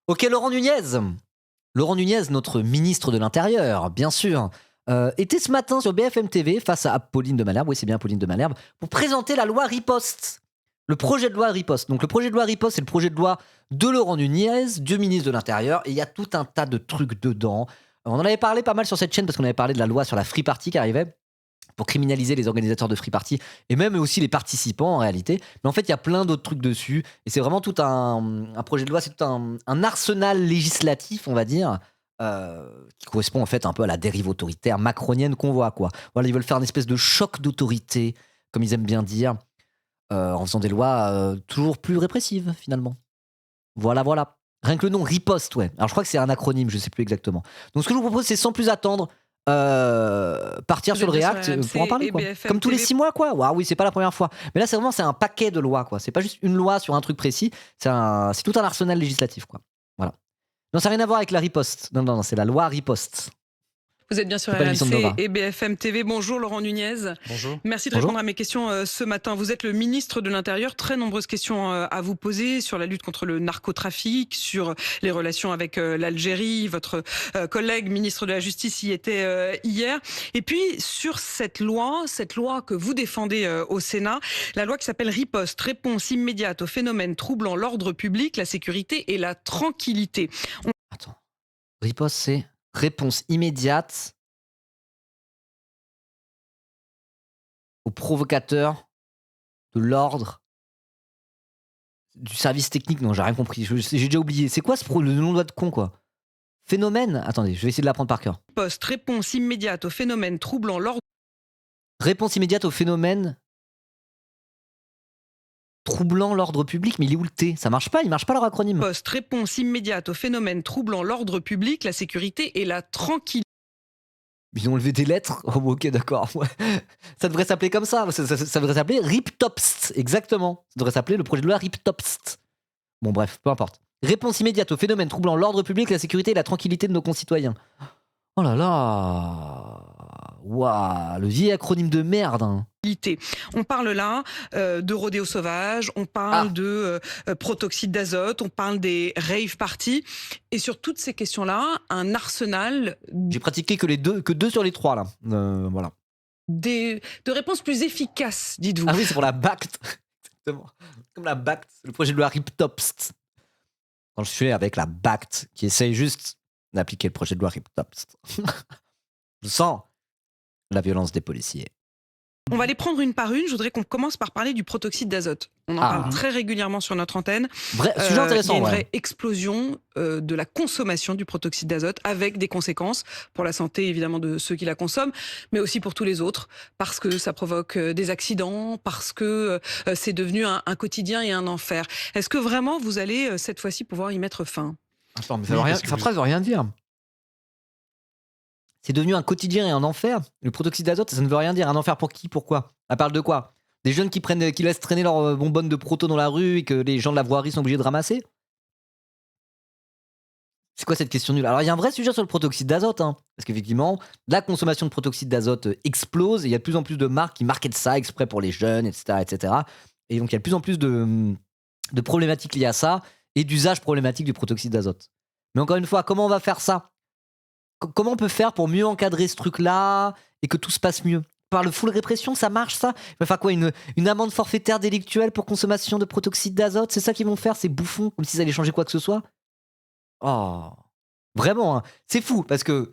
Ok, Laurent Nunez. Laurent Nunez, notre ministre de l'Intérieur, bien sûr, était ce matin sur BFM TV face à Apolline de Malherbe, oui c'est bien Apolline de Malherbe, pour présenter la loi Riposte. Le projet de loi Riposte. Donc le projet de loi Riposte, c'est le projet de loi de Laurent Nunez, du ministre de l'Intérieur, et il y a tout un tas de trucs dedans. On en avait parlé pas mal sur cette chaîne parce qu'on avait parlé de la loi sur la free party qui arrivait pour criminaliser les organisateurs de free party et même aussi les participants en réalité. Mais en fait, il y a plein d'autres trucs dessus et c'est vraiment tout un projet de loi, c'est tout un arsenal législatif, on va dire, qui correspond en fait un peu à la dérive autoritaire macronienne qu'on voit, quoi. Voilà, ils veulent faire une espèce de choc d'autorité, comme ils aiment bien dire, en faisant des lois toujours plus répressives finalement. Voilà, voilà. Rien que le nom riposte, ouais. Alors je crois que c'est un acronyme, je sais plus exactement. Donc ce que je vous propose, c'est sans plus attendre, partir Vous sur êtes le bien sur React pour en RMC parler, et quoi. BFM Comme tous les TV. 6 mois, quoi. Waouh, oui, c'est pas la première fois. Mais là, c'est vraiment c'est un paquet de lois, quoi. C'est pas juste une loi sur un truc précis, c'est tout un arsenal législatif, quoi. Voilà. Non, ça n'a rien à voir avec la riposte. Non, non, non, c'est la loi riposte. Vous êtes bien sur C'est pas l'émission de RMC Nova. et BFM TV. Bonjour Laurent Nunez. Bonjour. Merci de Bonjour. répondre à mes questions ce matin. Vous êtes le ministre de l'Intérieur. Très nombreuses questions à vous poser sur la lutte contre le narcotrafic, sur les relations avec l'Algérie. Votre collègue ministre de la Justice y était hier. Et puis sur cette loi que vous défendez au Sénat, la loi qui s'appelle Riposte, réponse immédiate aux phénomènes troublant l'ordre public, la sécurité et la tranquillité. Attends. Riposte, c'est réponse immédiate aux provocateurs de l'ordre du service technique. Non, j'ai rien compris. J'ai déjà oublié. C'est quoi le nom de loi de con, quoi? Phénomène. Attendez, je vais essayer de l'apprendre par cœur. Riposte, réponse immédiate aux phénomènes troublant l'ordre. Réponse immédiate au phénomène troublant l'ordre public. Mais il est où le T? Ça marche pas, il marche pas leur acronyme. Poste, réponse immédiate aux phénomènes troublant l'ordre public, la sécurité et la tranquillité. Ils ont levé des lettres. Oh, ok, d'accord. Ouais. Ça devrait s'appeler comme ça. Ça devrait s'appeler RIPTOPST. Exactement. Ça devrait s'appeler le projet de loi RIPTOPST. Bon, bref, peu importe. Réponse immédiate au phénomène troublant l'ordre public, la sécurité et la tranquillité de nos concitoyens. Oh là là. Waouh, le vieil acronyme de merde, hein. On parle là de rodéo sauvage, on parle de protoxyde d'azote, on parle des rave parties. Et sur toutes ces questions-là, un arsenal J'ai pratiqué que deux sur les trois, là. Voilà. de réponses plus efficaces, dites-vous. Ah oui, c'est pour la BACT. Exactement. Comme la BACT, le projet de loi RIPTOPST. Quand je suis avec la BACT qui essaye juste d'appliquer le projet de loi RIPTOPST. Je sens la violence des policiers. On va les prendre une par une. Je voudrais qu'on commence par parler du protoxyde d'azote. On en parle très régulièrement sur notre antenne. Vrai, sujet intéressant. Il y a une ouais. vraie explosion de la consommation du protoxyde d'azote avec des conséquences pour la santé évidemment de ceux qui la consomment, mais aussi pour tous les autres, parce que ça provoque des accidents, parce que c'est devenu un quotidien et un enfer. Est-ce que vraiment vous allez cette fois-ci pouvoir y mettre fin? Attends, mais sa phrase veut rien dire. C'est devenu un quotidien et un enfer. Le protoxyde d'azote, ça ne veut rien dire. Un enfer pour qui? Pourquoi? Ça parle de quoi? Des jeunes qui laissent traîner leurs bonbonnes de proto dans la rue et que les gens de la voirie sont obligés de ramasser? C'est quoi cette question nulle? Alors, il y a un vrai sujet sur le protoxyde d'azote, hein, parce qu'effectivement, la consommation de protoxyde d'azote explose et il y a de plus en plus de marques qui marketent ça exprès pour les jeunes, etc., etc. Et donc, il y a de plus en plus de problématiques liées à ça et d'usage problématique du protoxyde d'azote. Mais encore une fois, comment on va faire ça? Comment on peut faire pour mieux encadrer ce truc-là et que tout se passe mieux? Par le full répression, ça marche ça? Il va faire quoi, une amende forfaitaire délictuelle pour consommation de protoxyde d'azote? C'est ça qu'ils vont faire, ces bouffons, comme s'ils allaient changer quoi que ce soit? Oh, vraiment, hein. C'est fou parce que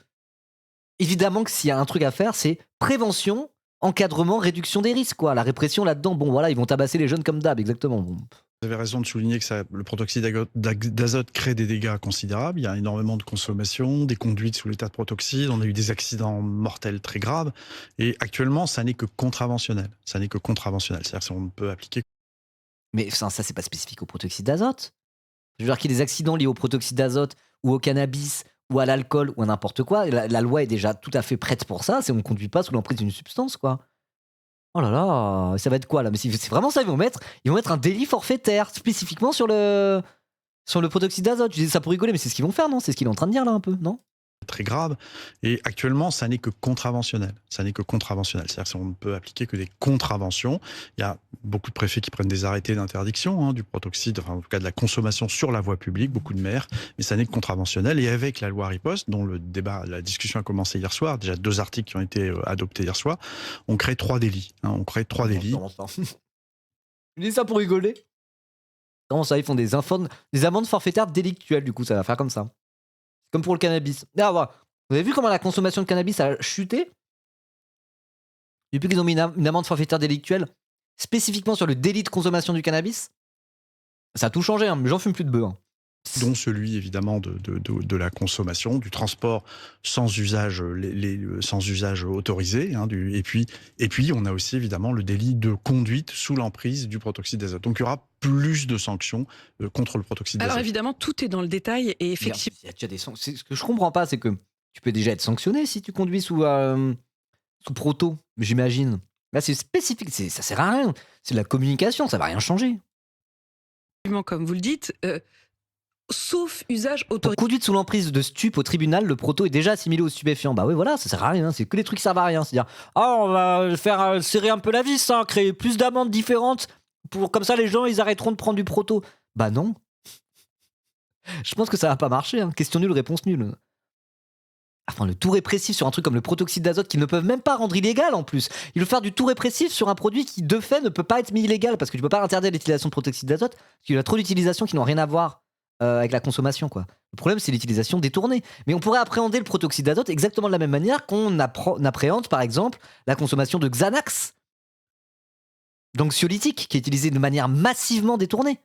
évidemment que s'il y a un truc à faire, c'est prévention, encadrement, réduction des risques, quoi. La répression là-dedans, bon voilà, ils vont tabasser les jeunes comme d'hab, exactement. Bon. Vous avez raison de souligner que le protoxyde d'azote crée des dégâts considérables. Il y a énormément de consommation, des conduites sous l'état de protoxyde. On a eu des accidents mortels très graves. Et actuellement, ça n'est que contraventionnel. Ça n'est que contraventionnel. C'est-à-dire qu'on ne peut appliquer. Mais ça c'est pas spécifique au protoxyde d'azote. Je veux dire qu'il y ait des accidents liés au protoxyde d'azote ou au cannabis ou à l'alcool ou à n'importe quoi. La loi est déjà tout à fait prête pour ça. On ne conduit pas sous l'emprise d'une substance, quoi. Oh là là, ça va être quoi là? Mais c'est vraiment ça, ils vont mettre un délit forfaitaire spécifiquement sur le protoxyde d'azote. Je disais ça pour rigoler, mais c'est ce qu'ils vont faire, non? C'est ce qu'il est en train de dire là un peu, non? très grave. Et actuellement, ça n'est que contraventionnel. Ça n'est que contraventionnel. C'est-à-dire qu'on ne peut appliquer que des contraventions. Il y a beaucoup de préfets qui prennent des arrêtés d'interdiction du protoxyde, enfin en tout cas de la consommation sur la voie publique, beaucoup de maires, mais ça n'est que contraventionnel. Et avec la loi Riposte, dont la discussion a commencé hier soir, déjà 2 articles qui ont été adoptés hier soir, on crée 3 délits. On crée 3 délits. Je dis ça pour rigoler. Comment ça, ils font des amendes forfaitaires délictuelles, du coup, ça va faire comme ça. Comme pour le cannabis. Ah, voilà. Vous avez vu comment la consommation de cannabis a chuté depuis qu'ils ont mis une amende forfaitaire délictuelle spécifiquement sur le délit de consommation du cannabis? Ça a tout changé, hein. Les gens fument plus de bœuf. Dont celui évidemment de la consommation, du transport sans usage, sans usage autorisé. Et puis on a aussi évidemment le délit de conduite sous l'emprise du protoxyde d'azote. Donc il y aura plus de sanctions contre le protoxyde d'azote. Alors évidemment, tout est dans le détail et effectivement. Il y a déjà des sanctions. Ce que je comprends pas, c'est que tu peux déjà être sanctionné si tu conduis sous proto, j'imagine. Là, c'est spécifique, ça sert à rien. C'est de la communication, ça va rien changer. Comme vous le dites, sauf usage Pour autorisé. conduite sous l'emprise de stup au tribunal, le proto est déjà assimilé aux stupéfiants. Bah oui, voilà, ça sert à rien. C'est que les trucs qui servent à rien. C'est-à-dire, on va faire serrer un peu la vis, créer plus d'amendes différentes. Comme ça, les gens, ils arrêteront de prendre du proto. Bah non. Je pense que ça va pas marcher. Question nulle, réponse nulle. Enfin, le tout répressif sur un truc comme le protoxyde d'azote qu'ils ne peuvent même pas rendre illégal en plus. Ils veulent faire du tout répressif sur un produit qui de fait ne peut pas être mis illégal parce que tu peux pas interdire l'utilisation de protoxyde d'azote parce qu'il y a trop d'utilisations qui n'ont rien à voir avec la consommation, quoi. Le problème, c'est l'utilisation détournée. Mais on pourrait appréhender le protoxyde d'azote exactement de la même manière qu'on appréhende, par exemple, la consommation de Xanax, d'anxiolytique, qui est utilisé de manière massivement détournée.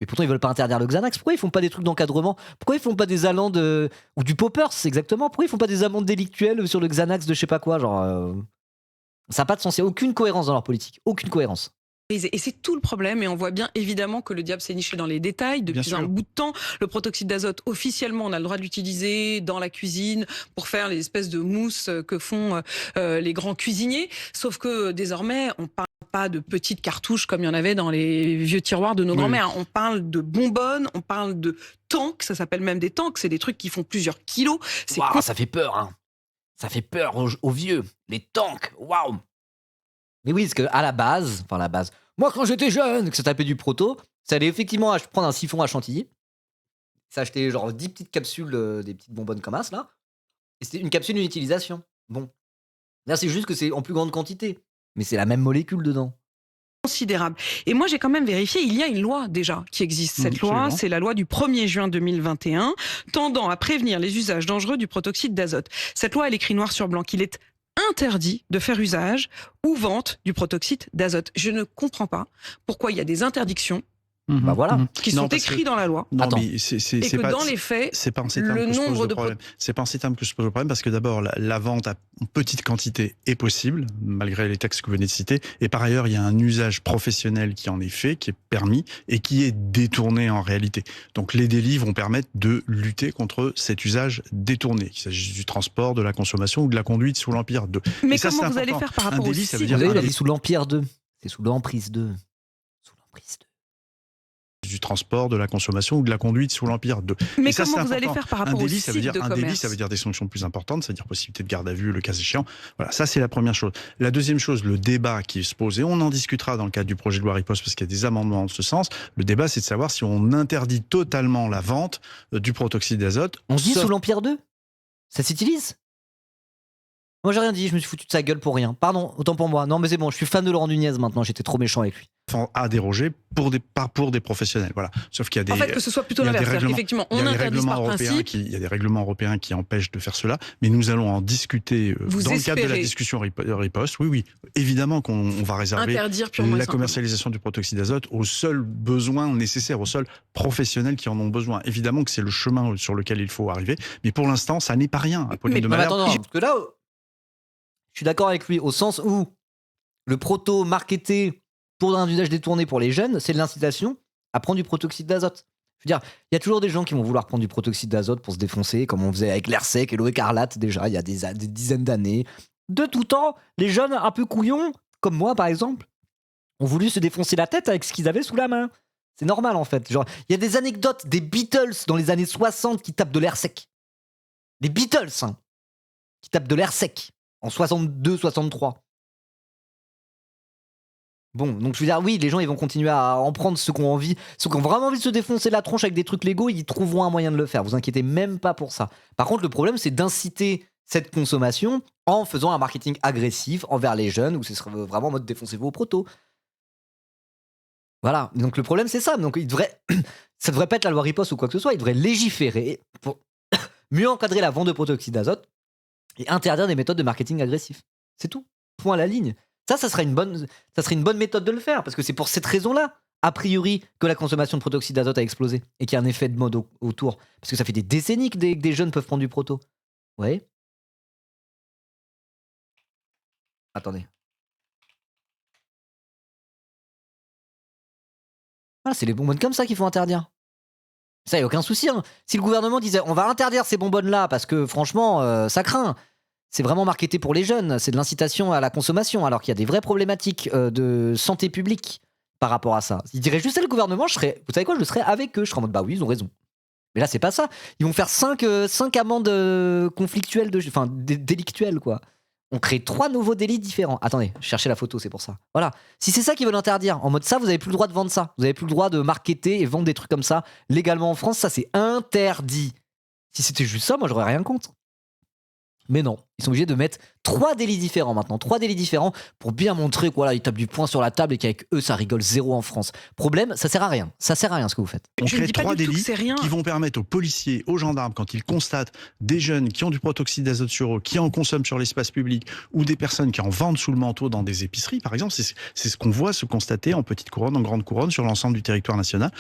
Mais pourtant, ils veulent pas interdire le Xanax. Pourquoi ils font pas des trucs d'encadrement? Pourquoi ils font pas des amendes ou du poppers, exactement? Pourquoi ils font pas des amendes délictuelles sur le Xanax de je sais pas quoi, ça n'a pas de sens. Il n'y a aucune cohérence dans leur politique. Aucune cohérence. Et c'est tout le problème, et on voit bien évidemment que le diable s'est niché dans les détails depuis un bout de temps. Le protoxyde d'azote, officiellement, on a le droit de l'utiliser dans la cuisine pour faire les espèces de mousses que font les grands cuisiniers. Sauf que désormais, on parle pas de petites cartouches comme il y en avait dans les vieux tiroirs de nos grands-mères. On parle de bonbonnes, on parle de tanks, ça s'appelle même des tanks, c'est des trucs qui font plusieurs kilos. Wow, ça fait peur, hein. Ça fait peur aux vieux. Les tanks, waouh. Mais oui, parce qu'à la base, moi quand j'étais jeune, que ça tapait du proto, ça allait effectivement prendre un siphon à chantilly, s'acheter genre 10 petites capsules, des petites bonbonnes comme ça, là, et c'était une capsule, une utilisation. Bon. Là, c'est juste que c'est en plus grande quantité, mais c'est la même molécule dedans. Considérable. Et moi, j'ai quand même vérifié, il y a une loi déjà qui existe. Cette loi, c'est la loi du 1er juin 2021, tendant à prévenir les usages dangereux du protoxyde d'azote. Cette loi, elle écrit noir sur blanc qu'il est interdit de faire usage ou vente du protoxyde d'azote. Je ne comprends pas pourquoi il y a des interdictions Bah voilà. qui sont écrits dans la loi. Non, Attends. mais Et que pas, dans les faits, c'est pas en ces termes le que se pose nombre le de problème. C'est pas en ces termes que se pose le problème parce que d'abord, la vente en petite quantité est possible, malgré les textes que vous venez de citer. Et par ailleurs, il y a un usage professionnel qui en est fait, qui est permis et qui est détourné en réalité. Donc les délits vont permettre de lutter contre cet usage détourné, qu'il s'agisse du transport, de la consommation ou de la conduite sous l'Empire 2. mais Et ça, comment c'est vous allez important. faire par rapport Un au délit, ça veut site dire Vous avez un dit délit sous l'Empire 2. C'est sous l'emprise 2. Sous l'emprise 2. du transport, de la consommation ou de la conduite sous l'Empire 2. Mais Et ça, comment c'est vous allez important. faire par Un rapport au délit, site ça veut dire de un commerce? délit, ça veut dire des sanctions plus importantes, ça veut dire possibilité de garde à vue, le cas échéant. Voilà, ça c'est la première chose. La deuxième chose, le débat qui se pose, et on en discutera dans le cadre du projet de loi Riposte parce qu'il y a des amendements en ce sens. Le débat, c'est de savoir si on interdit totalement la vente du protoxyde d'azote. On dit sous l'Empire 2? Ça s'utilise? Moi j'ai rien dit, je me suis foutu de sa gueule pour rien. Pardon, autant pour moi. Non mais c'est bon, je suis fan de Laurent Nunez maintenant, j'étais trop méchant avec lui. À déroger pour des professionnels. Voilà. Sauf qu'il y a des, En fait, que ce soit plutôt il y a des l'inverse. C'est-à-dire règlements- qu'effectivement, on interdit par principe. il y a des règlements européens qui empêchent de faire cela, mais nous allons en discuter Vous dans le cadre de la espérez discussion Riposte. Oui, évidemment qu'on va réserver Interdire purement et la simplement. commercialisation du protoxyde d'azote aux seuls besoins nécessaires, aux seuls professionnels qui en ont besoin. Évidemment que c'est le chemin sur lequel il faut arriver, mais pour l'instant, ça n'est pas rien. Apolline Mais- de Non, mais Malherbe, attends, non, parce que là, je suis d'accord avec lui, au sens où le proto marketé pour un usage détourné pour les jeunes, c'est de l'incitation à prendre du protoxyde d'azote. Je veux dire, il y a toujours des gens qui vont vouloir prendre du protoxyde d'azote pour se défoncer, comme on faisait avec l'air sec et l'eau écarlate déjà, il y a des dizaines d'années. De tout temps, les jeunes un peu couillons, comme moi par exemple, ont voulu se défoncer la tête avec ce qu'ils avaient sous la main. C'est normal en fait. Genre, il y a des anecdotes des Beatles dans les années 60 qui tapent de l'air sec. Les Beatles, hein, qui tapent de l'air sec en 62-63. Bon, donc je veux dire, oui, les gens ils vont continuer à en prendre ceux qui ont envie, ceux qui ont vraiment envie de se défoncer la tronche avec des trucs légaux, ils trouveront un moyen de le faire. Vous inquiétez même pas pour ça. Par contre, le problème, c'est d'inciter cette consommation en faisant un marketing agressif envers les jeunes, où ce serait vraiment en mode défoncez vos protos. Voilà. Donc le problème, c'est ça. Donc ça devrait pas être la loi riposte ou quoi que ce soit. Il devrait légiférer pour mieux encadrer la vente de protoxyde d'azote et interdire des méthodes de marketing agressif. C'est tout. Point à la ligne. Ça serait une bonne méthode de le faire, parce que c'est pour cette raison-là, a priori, que la consommation de protoxyde d'azote a explosé et qu'il y a un effet de mode autour. Parce que ça fait des décennies que des jeunes peuvent prendre du proto. Vous voyez ? Attendez. Voilà, c'est les bonbonnes comme ça qu'il faut interdire. Ça, y a aucun souci. Hein. Si le gouvernement disait on va interdire ces bonbonnes-là parce que franchement, ça craint. C'est vraiment marketé pour les jeunes, c'est de l'incitation à la consommation, alors qu'il y a des vraies problématiques de santé publique par rapport à ça. Il dirait juste ça le gouvernement, vous savez quoi, je serais avec eux, je serais en mode bah oui, ils ont raison. Mais là, c'est pas ça. Ils vont faire 5 amendes conflictuelles, délictuelles, quoi. On crée 3 nouveaux délits différents. Attendez, cherchez la photo, c'est pour ça. Voilà. Si c'est ça qu'ils veulent interdire, en mode ça, vous avez plus le droit de vendre ça. Vous avez plus le droit de marketer et vendre des trucs comme ça légalement en France, ça c'est interdit. Si c'était juste ça, moi j'aurais rien contre. Mais non, ils sont obligés de mettre 3 délits différents maintenant, 3 délits différents pour bien montrer que voilà, ils tapent du poing sur la table et qu'avec eux ça rigole zéro en France. Problème, ça sert à rien ce que vous faites. On Je ne crée dis pas 3 du tout que délits c'est rien. qui vont permettre aux policiers, aux gendarmes, quand ils constatent des jeunes qui ont du protoxyde d'azote sur eux, qui en consomment sur l'espace public, ou des personnes qui en vendent sous le manteau dans des épiceries, par exemple, c'est ce qu'on voit se constater en petite couronne, en grande couronne, sur l'ensemble du territoire national.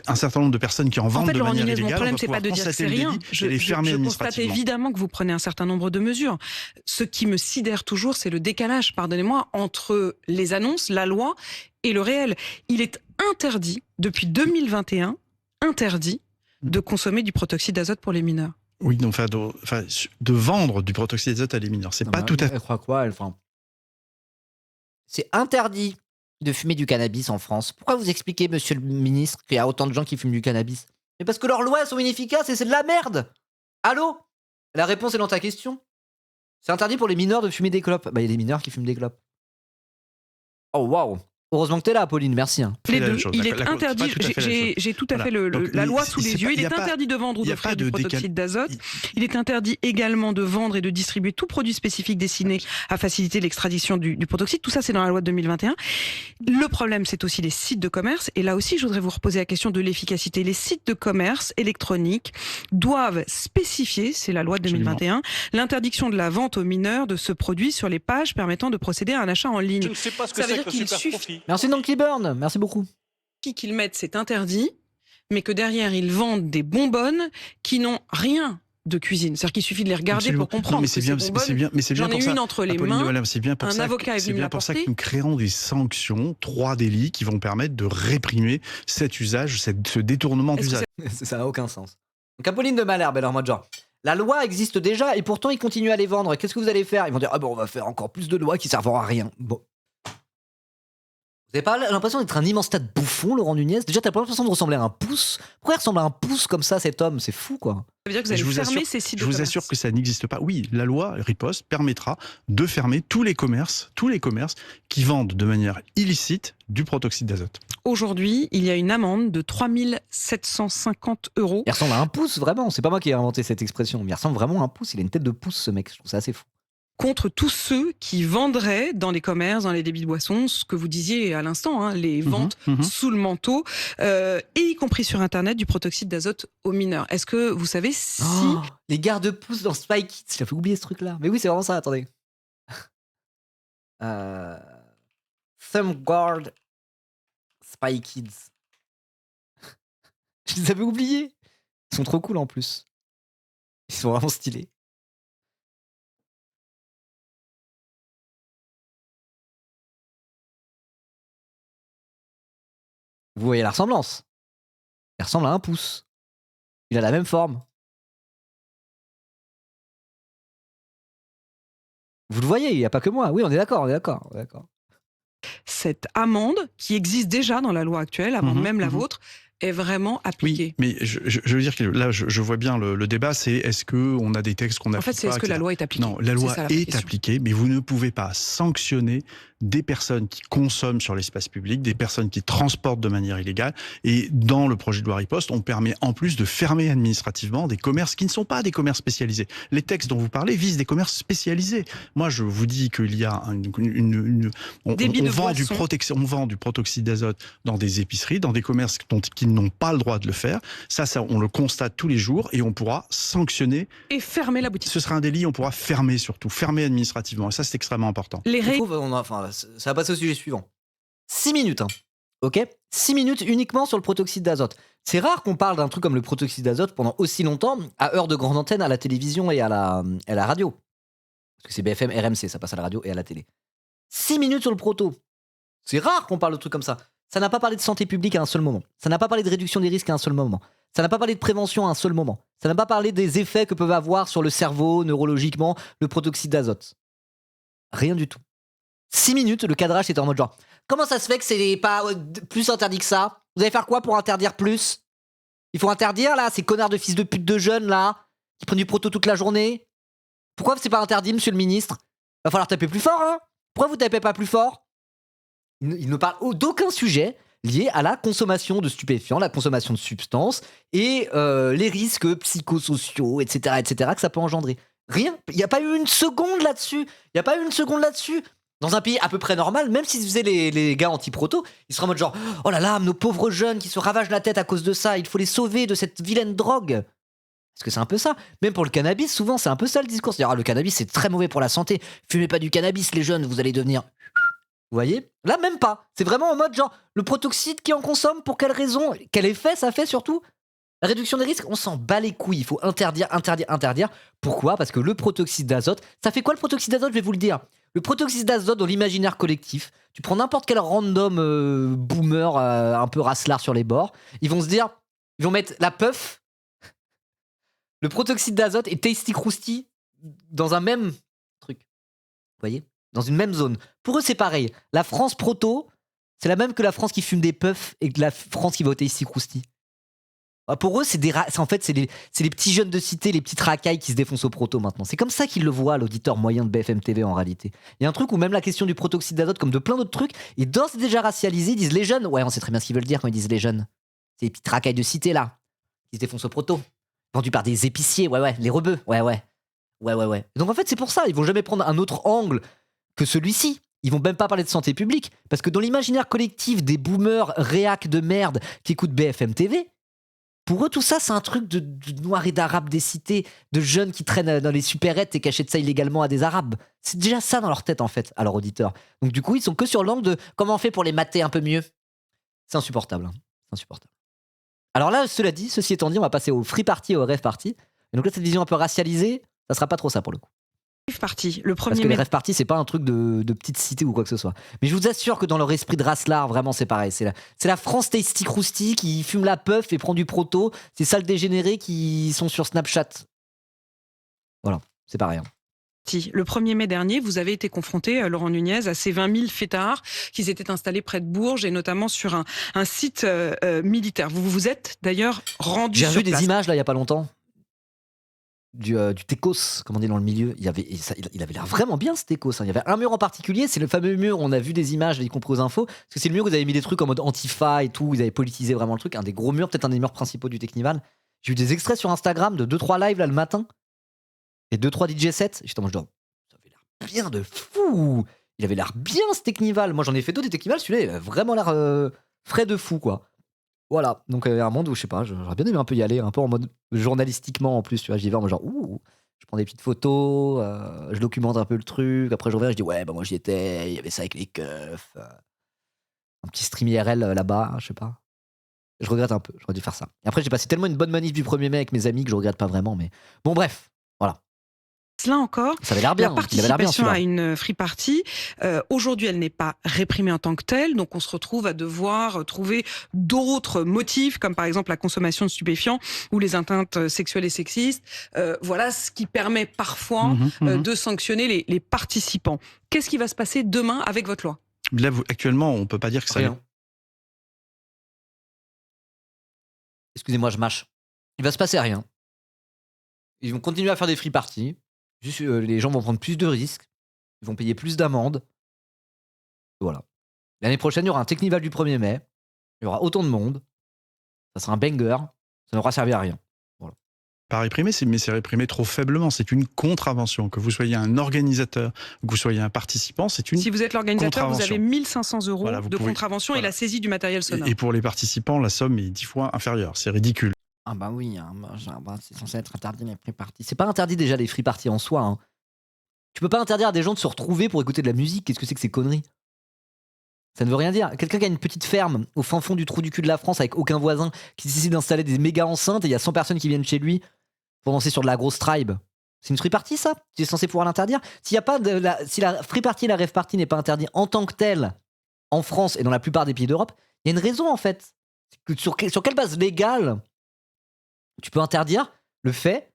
Un certain nombre de personnes qui en vendent de manière illégale. Mon problème, c'est pas de dire que c'est rien. Je constate évidemment que vous prenez un certain nombre de mesures. Ce qui me sidère toujours, c'est le décalage, pardonnez-moi, entre les annonces, la loi et le réel. Il est interdit, depuis 2021, de consommer du protoxyde d'azote pour les mineurs. Oui, donc, de vendre du protoxyde d'azote à des mineurs. C'est pas tout à fait. Elle croit quoi, elle, c'est interdit de fumer du cannabis en France. Pourquoi vous expliquez, monsieur le ministre, qu'il y a autant de gens qui fument du cannabis ? Mais parce que leurs lois sont inefficaces et c'est de la merde. Allô ? La réponse est dans ta question. C'est interdit pour les mineurs de fumer des clopes. Bah, il y a des mineurs qui fument des clopes. Oh, waouh. Heureusement que t'es là, Pauline, merci. Hein. Les deux, il est interdit, j'ai tout à fait la loi sous les yeux, il est interdit de vendre ou d'offrir du protoxyde d'azote, il est interdit également de vendre et de distribuer tout produit spécifique destiné à faciliter l'extradition du protoxyde, tout ça c'est dans la loi de 2021. Le problème c'est aussi les sites de commerce, et là aussi je voudrais vous reposer la question de l'efficacité. Les sites de commerce électroniques doivent spécifier, c'est la loi de 2021, l'interdiction de la vente aux mineurs de ce produit sur les pages permettant de procéder à un achat en ligne. Je ne sais pas ce que c'est que le super profit. Merci Donkey Burn, merci beaucoup. Qu'ils mettent, c'est interdit, mais que derrière ils vendent des bonbonnes qui n'ont rien de cuisine. C'est-à-dire qu'il suffit de les regarder pour comprendre. Mais c'est bien, j'en ai une entre les mains. C'est bien pour un ça. Avocat C'est bien pour ça que nous créons des sanctions, 3 délits qui vont permettre de réprimer cet usage, ce détournement d'usage. Ça n'a aucun sens. Donc Apolline de Malherbe, elle est en mode genre. La loi existe déjà et pourtant ils continuent à les vendre. Qu'est-ce que vous allez faire ? Ils vont dire on va faire encore plus de lois qui serviront à rien. Bon. Vous n'avez pas l'impression d'être un immense tas de bouffon, Laurent Nunez ? Déjà, t'as pas l'impression de ressembler à un pouce ? Pourquoi il ressemble à un pouce comme ça, cet homme ? C'est fou, quoi. Ça veut dire que vous allez fermer ces sites de commerce. Je vous assure que ça n'existe pas. Oui, la loi riposte permettra de fermer tous les commerces qui vendent de manière illicite du protoxyde d'azote. Aujourd'hui, il y a une amende de 3 750 €. Il ressemble à un pouce, vraiment. C'est pas moi qui ai inventé cette expression, mais il ressemble vraiment à un pouce. Il a une tête de pouce, ce mec. Je trouve ça assez fou. Contre tous ceux qui vendraient dans les commerces, dans les débits de boissons, ce que vous disiez à l'instant, les ventes sous le manteau, et y compris sur Internet, du protoxyde d'azote aux mineurs. Est-ce que vous savez si... les garde-pouces dans Spy Kids, j'ai fait oublier ce truc-là. Mais oui, c'est vraiment ça, attendez. Thumb Guard Spy Kids. Je les avais oubliés. Ils sont trop cool en plus. Ils sont vraiment stylés. Vous voyez la ressemblance ? Il ressemble à un pouce. Il a la même forme. Vous le voyez, il n'y a pas que moi. Oui, on est d'accord. Cette amende, qui existe déjà dans la loi actuelle, avant même la vôtre, est vraiment appliquée. Oui, mais je veux dire que là, je vois bien le débat, c'est est-ce qu'on a des textes qu'on n'applique pas. En fait, c'est est-ce que la loi est appliquée? Non, la loi est appliquée, mais vous ne pouvez pas sanctionner des personnes qui consomment sur l'espace public, des personnes qui transportent de manière illégale. Et dans le projet de loi Riposte, on permet en plus de fermer administrativement des commerces qui ne sont pas des commerces spécialisés. Les textes dont vous parlez visent des commerces spécialisés. Moi, je vous dis qu'il y a on vend du protoxyde d'azote dans des épiceries, dans des commerces qui n'ont pas le droit de le faire. Ça, on le constate tous les jours et on pourra sanctionner. Et fermer la boutique. Ce sera un délit, on pourra fermer surtout, fermer administrativement. Et ça, c'est extrêmement important. Ça va passer au sujet suivant. 6 minutes, hein. Ok, 6 minutes uniquement sur le protoxyde d'azote. C'est rare qu'on parle d'un truc comme le protoxyde d'azote pendant aussi longtemps, à heure de grande antenne, à la télévision et à la radio. Parce que c'est BFM, RMC, ça passe à la radio et à la télé. 6 minutes sur le proto. C'est rare qu'on parle de trucs comme ça. Ça n'a pas parlé de santé publique à un seul moment. Ça n'a pas parlé de réduction des risques à un seul moment. Ça n'a pas parlé de prévention à un seul moment. Ça n'a pas parlé des effets que peuvent avoir sur le cerveau, neurologiquement, le protoxyde d'azote. Rien du tout. 6 minutes, le cadrage c'était en mode genre comment ça se fait que c'est pas plus interdit que ça? Vous allez faire quoi pour interdire plus? Il faut interdire là, ces connards de fils de pute de jeunes là, qui prennent du proto toute la journée. Pourquoi c'est pas interdit, monsieur le ministre? Va falloir taper plus fort, hein? Pourquoi vous tapez pas plus fort? Il ne parle d'aucun sujet lié à la consommation de stupéfiants, la consommation de substances et les risques psychosociaux, etc., que ça peut engendrer. Rien. Il n'y a pas eu une seconde là-dessus. Dans un pays à peu près normal, même s'ils faisaient les gars anti-proto, ils seraient en mode genre oh là là, nos pauvres jeunes qui se ravagent la tête à cause de ça, il faut les sauver de cette vilaine drogue. Parce que c'est un peu ça. Même pour le cannabis, souvent, c'est un peu ça le discours. C'est-à-dire, le cannabis, c'est très mauvais pour la santé. Fumez pas du cannabis, les jeunes, vous allez devenir... Vous voyez? Là, même pas. C'est vraiment en mode genre, le protoxyde qui en consomme, pour quelle raison? Quel effet ça fait surtout? La réduction des risques, on s'en bat les couilles. Il faut interdire. Pourquoi? Parce que le protoxyde d'azote, ça fait quoi le protoxyde d'azote? Je vais vous le dire. Le protoxyde d'azote dans l'imaginaire collectif, tu prends n'importe quel random boomer un peu racelard sur les bords, ils vont mettre la puff, le protoxyde d'azote et Tasty Krusty dans un même truc. Vous voyez? Dans une même zone. Pour eux, c'est pareil. La France proto, c'est la même que la France qui fume des puffs et que la France qui va au Tasty Krusty. Pour eux, c'est les petits jeunes de cité, les petites racailles qui se défoncent au proto maintenant. C'est comme ça qu'ils le voient, l'auditeur moyen de BFM TV en réalité. Il y a un truc où même la question du protoxyde d'azote, comme de plein d'autres trucs, est d'ores et déjà racialisé. Ils disent les jeunes. Ouais, on sait très bien ce qu'ils veulent dire quand ils disent les jeunes. C'est les petites racailles de cité là, qui se défoncent au proto. Vendus par des épiciers, ouais, les rebeux, ouais. Donc en fait, c'est pour ça, ils vont jamais prendre un autre angle que celui-ci. Ils vont même pas parler de santé publique. Parce que dans l'imaginaire collectif des boomers réacs de merde qui écoutent BFM TV, pour eux, tout ça, c'est un truc de noirs et d'arabes des cités, de jeunes qui traînent dans les supérettes et qui achètent ça illégalement à des arabes. C'est déjà ça dans leur tête, en fait, à leur auditeur. Donc du coup, ils sont que sur l'angle de comment on fait pour les mater un peu mieux. C'est insupportable. C'est insupportable. Alors là, ceci étant dit, on va passer au free party et au rave party. Et donc là, cette vision un peu racialisée, ça sera pas trop ça pour le coup. Party, le premier Parce que les rave parties, c'est pas un truc de petite cité ou quoi que ce soit. Mais je vous assure que dans leur esprit de racelard, vraiment, c'est pareil. C'est la France Tasty Krusty qui fume la puff et prend du proto. C'est ça le dégénéré qui sont sur Snapchat. Voilà, c'est pareil. Le 1er mai dernier, vous avez été confronté, Laurent Nunez, à ces 20 000 fêtards qui s'étaient installés près de Bourges et notamment sur un site militaire. Vous vous êtes d'ailleurs rendu sur place. J'ai vu des images là il y a pas longtemps. Du Técos, comme on dit dans le milieu, il avait l'air vraiment bien ce Técos. Il y avait un mur en particulier, c'est le fameux mur où on a vu des images, y compris aux infos, parce que c'est le mur où vous avez mis des trucs en mode Antifa et tout, vous avez politisé vraiment le truc, un des gros murs, peut-être un des murs principaux du Technival. J'ai vu des extraits sur Instagram de 2-3 lives là le matin, et 2-3 DJ sets, j'étais en mode genre, ça avait l'air bien de fou. Il avait l'air bien ce Technival. Moi j'en ai fait d'autres des Technival, celui-là il avait vraiment l'air frais de fou quoi. Voilà, donc il y a un monde où je sais pas, j'aurais bien aimé un peu y aller, un peu en mode journalistiquement en plus, tu vois, j'y vais en mode genre je prends des petites photos, je documente un peu le truc, après je reviens, je dis ouais, bah moi j'y étais, il y avait ça avec les keufs, un petit stream IRL là-bas, je sais pas. Je regrette un peu, j'aurais dû faire ça. Et après j'ai passé tellement une bonne manif du 1er mai avec mes amis que je regrette pas vraiment, mais bon bref, voilà. Là encore, ça avait l'air bien, la participation à une free party, aujourd'hui elle n'est pas réprimée en tant que telle, donc on se retrouve à devoir trouver d'autres motifs, comme par exemple la consommation de stupéfiants ou les atteintes sexuelles et sexistes. Voilà ce qui permet parfois de sanctionner les participants. Qu'est-ce qui va se passer demain avec votre loi? Là, actuellement, on ne peut pas dire que ça... excusez-moi, je mâche. Il va se passer rien. Ils vont continuer à faire des free parties. Juste, les gens vont prendre plus de risques. Ils vont payer plus d'amendes. Voilà. L'année prochaine, il y aura un Technival du 1er mai. Il y aura autant de monde. Ça sera un banger. Ça n'aura servi à rien. Pas réprimé, mais c'est réprimé trop faiblement. C'est une contravention. Que vous soyez un organisateur ou que vous soyez un participant, c'est une Si vous êtes l'organisateur, vous avez 1500 € Voilà, de contravention et la saisie du matériel sonore. Et pour les participants, la somme est 10 fois inférieure. C'est ridicule. Ah bah oui, c'est censé être interdit les free parties. C'est pas interdit déjà les free parties en soi. Hein. Tu peux pas interdire à des gens de se retrouver pour écouter de la musique. Qu'est-ce que c'est que ces conneries? Ça ne veut rien dire. Quelqu'un qui a une petite ferme au fin fond du trou du cul de la France avec aucun voisin, qui décide d'installer des méga enceintes et il y a 100 personnes qui viennent chez lui pour danser sur de la grosse tribe. C'est une free party, ça? Tu es censé pouvoir l'interdire? S'il y a pas si la free party et la rave party n'est pas interdit en tant que telle en France et dans la plupart des pays d'Europe, il y a une raison en fait. Sur quelle base légale tu peux interdire le fait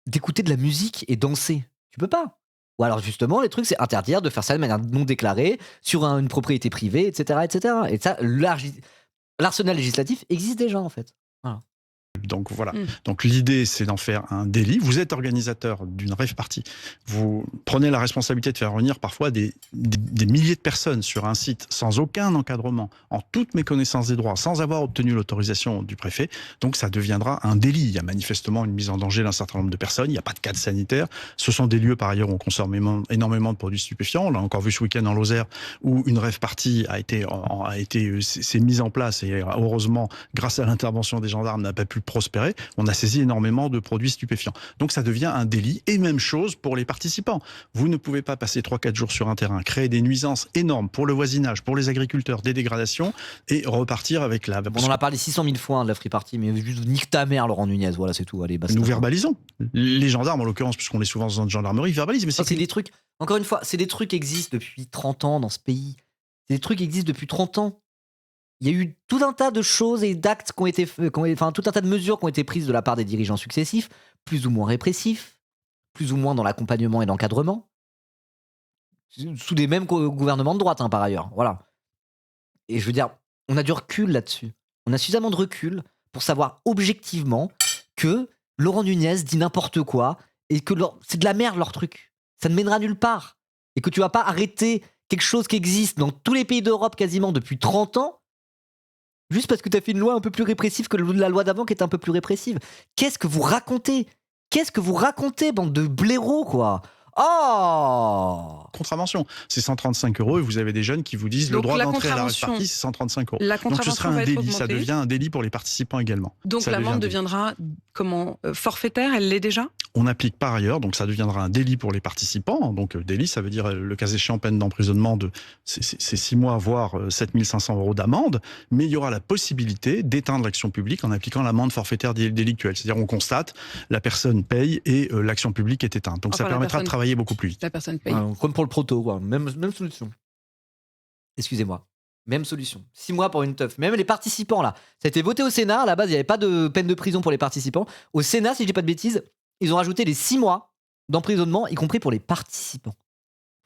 d'écouter de la musique et danser? Tu peux pas. Ou alors justement, les trucs, c'est interdire de faire ça de manière non déclarée sur une propriété privée, etc., etc. Et ça, l'arsenal législatif existe déjà en fait. Voilà. Donc voilà. Donc l'idée, c'est d'en faire un délit. Vous êtes organisateur d'une rave party. Vous prenez la responsabilité de faire revenir parfois des milliers de personnes sur un site sans aucun encadrement, en toute méconnaissance des droits, sans avoir obtenu l'autorisation du préfet. Donc ça deviendra un délit. Il y a manifestement une mise en danger d'un certain nombre de personnes. Il n'y a pas de cadre sanitaire. Ce sont des lieux, par ailleurs, où on consomme énormément de produits stupéfiants. On l'a encore vu ce week-end en Lozère, où une rave party s'est mise en place et heureusement, grâce à l'intervention des gendarmes, n'a pas pu prospérer. On a saisi énormément de produits stupéfiants. Donc ça devient un délit. Et même chose pour les participants. Vous ne pouvez pas passer 3-4 jours sur un terrain, créer des nuisances énormes pour le voisinage, pour les agriculteurs, des dégradations, et repartir avec la... On en a parlé 600 000 fois de la free party, mais juste nique ta mère, Laurent Nunez. Voilà, c'est tout. Allez, basta. Nous verbalisons. Les gendarmes, en l'occurrence, puisqu'on est souvent dans une gendarmerie, verbalisent. Mais c'est des trucs, encore une fois, c'est des trucs qui existent depuis 30 ans dans ce pays. C'est des trucs qui existent depuis 30 ans. Il y a eu tout un tas de choses et d'actes tout un tas de mesures qui ont été prises de la part des dirigeants successifs, plus ou moins répressifs, plus ou moins dans l'accompagnement et l'encadrement, sous des mêmes gouvernements de droite, par ailleurs. Voilà. Et je veux dire, on a du recul là-dessus. On a suffisamment de recul pour savoir objectivement que Laurent Nunez dit n'importe quoi et que c'est de la merde leur truc. Ça ne mènera nulle part. Et que tu vas pas arrêter quelque chose qui existe dans tous les pays d'Europe quasiment depuis 30 ans juste parce que tu as fait une loi un peu plus répressive que la loi d'avant qui était un peu plus répressive. Qu'est-ce que vous racontez? Qu'est-ce que vous racontez, bande de blaireaux, quoi? Oh! Contravention, c'est 135 € et vous avez des jeunes qui vous disent le droit d'entrée à la rave party, c'est 135 €. Donc ce sera un délit, ça devient un délit pour les participants également. Donc l'amende deviendra forfaitaire, elle l'est déjà? On applique par ailleurs, donc ça deviendra un délit pour les participants. Donc délit, ça veut dire le cas échéant peine d'emprisonnement de 6 mois, voire 7 500 € d'amende. Mais il y aura la possibilité d'éteindre l'action publique en appliquant l'amende forfaitaire délictuelle. C'est-à-dire on constate, la personne paye et l'action publique est éteinte. Donc ça permettra de travailler beaucoup plus vite. La personne paye. Comme pour le proto, quoi. Même solution. Excusez-moi. Même solution. 6 mois pour une teuf. Même les participants, là. Ça a été voté au Sénat. À la base, il n'y avait pas de peine de prison pour les participants. Au Sénat, si je dis pas de bêtises, ils ont rajouté les 6 mois d'emprisonnement, y compris pour les participants.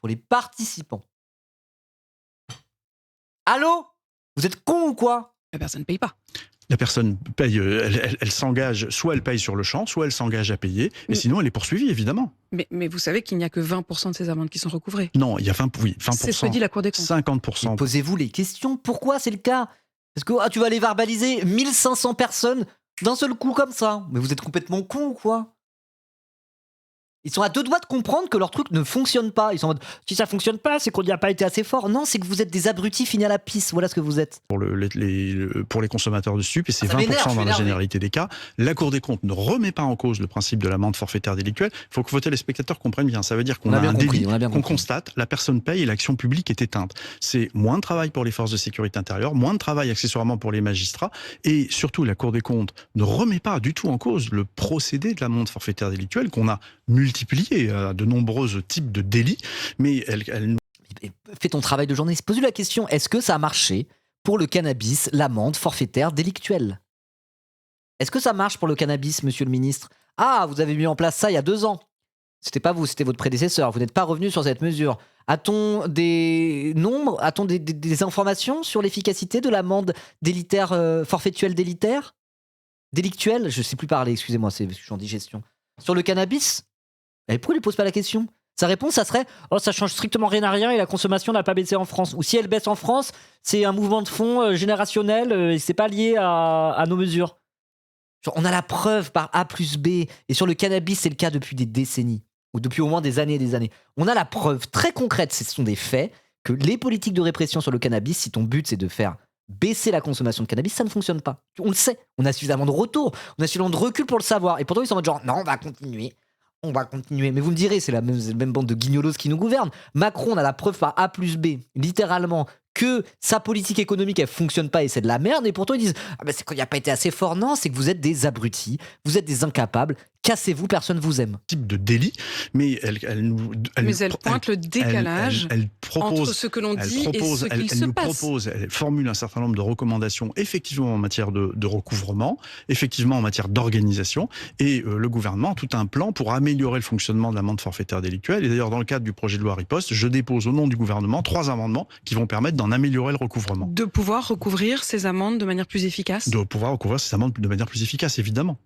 Pour les participants. Allô? Vous êtes cons ou quoi? La personne ne paye pas. La personne paye, elle s'engage, soit elle paye sur le champ, soit elle s'engage à payer, et sinon elle est poursuivie, évidemment. Mais vous savez qu'il n'y a que 20% de ces amendes qui sont recouvrées. Non, il y a 20%. C'est ce que dit la Cour des comptes. 50%. Posez-vous les questions. Pourquoi c'est le cas? Parce que tu vas aller verbaliser 1500 personnes d'un seul coup comme ça. Mais vous êtes complètement cons ou quoi? Ils sont à deux doigts de comprendre que leur truc ne fonctionne pas. Ils sont en mode, si ça fonctionne pas, c'est qu'on n'y a pas été assez fort. Non, c'est que vous êtes des abrutis finis à la pisse. Voilà ce que vous êtes. Pour les consommateurs de stupes, et c'est 20% dans la généralité des cas, la Cour des comptes ne remet pas en cause le principe de l'amende forfaitaire délictuelle. Il faut que vos téléspectateurs comprennent bien. Ça veut dire qu'on a un délit, qu'on constate, la personne paye et l'action publique est éteinte. C'est moins de travail pour les forces de sécurité intérieure, moins de travail accessoirement pour les magistrats, et surtout la Cour des comptes ne remet pas du tout en cause le procédé de l'amende forfaitaire délictuelle qu'on a multiplié à de nombreux types de délits, mais elle... Fais ton travail de journaliste. Pose-lui la question, est-ce que ça a marché pour le cannabis, l'amende forfaitaire délictuelle? Est-ce que ça marche pour le cannabis, monsieur le ministre? Ah, vous avez mis en place ça il y a 2 ans. C'était pas vous, c'était votre prédécesseur. Vous n'êtes pas revenu sur cette mesure. A-t-on des nombres, a-t-on des informations sur l'efficacité de l'amende délitaire, forfaituelle délitaire? délictuelle, je sais plus parler, excusez-moi, je suis en digestion. Sur le cannabis, pourquoi il ne pose pas la question ? Sa réponse, ça serait « Oh, ça change strictement rien à rien et la consommation n'a pas baissé en France. » Ou si elle baisse en France, c'est un mouvement de fond générationnel et c'est pas lié à nos mesures. Genre, on a la preuve par A plus B. Et sur le cannabis, c'est le cas depuis des décennies. Ou depuis au moins des années et des années. On a la preuve très concrète, ce sont des faits, que les politiques de répression sur le cannabis, si ton but c'est de faire baisser la consommation de cannabis, ça ne fonctionne pas. On le sait. On a suffisamment de retour, on a suffisamment de recul pour le savoir. Et pourtant, ils sont en mode genre, non, on va continuer. Mais vous me direz, c'est la même bande de guignolos qui nous gouverne. Macron a la preuve par A plus B, littéralement, que sa politique économique, elle fonctionne pas et c'est de la merde. Et pourtant, ils disent, c'est qu'il n'y a pas été assez fort. Non, c'est que vous êtes des abrutis, vous êtes des incapables. Cassez-vous, personne vous aime. Type de délit, mais elle pointe le décalage entre ce que l'on dit et ce qu'il se passe. Elle formule un certain nombre de recommandations, effectivement en matière de recouvrement, effectivement en matière d'organisation, et le gouvernement a tout un plan pour améliorer le fonctionnement de l'amende forfaitaire délictuelle. Et d'ailleurs, dans le cadre du projet de loi Riposte, je dépose au nom du gouvernement 3 amendements qui vont permettre d'en améliorer le recouvrement. De pouvoir recouvrir ces amendes de manière plus efficace. De pouvoir recouvrir ces amendes de manière plus efficace, évidemment.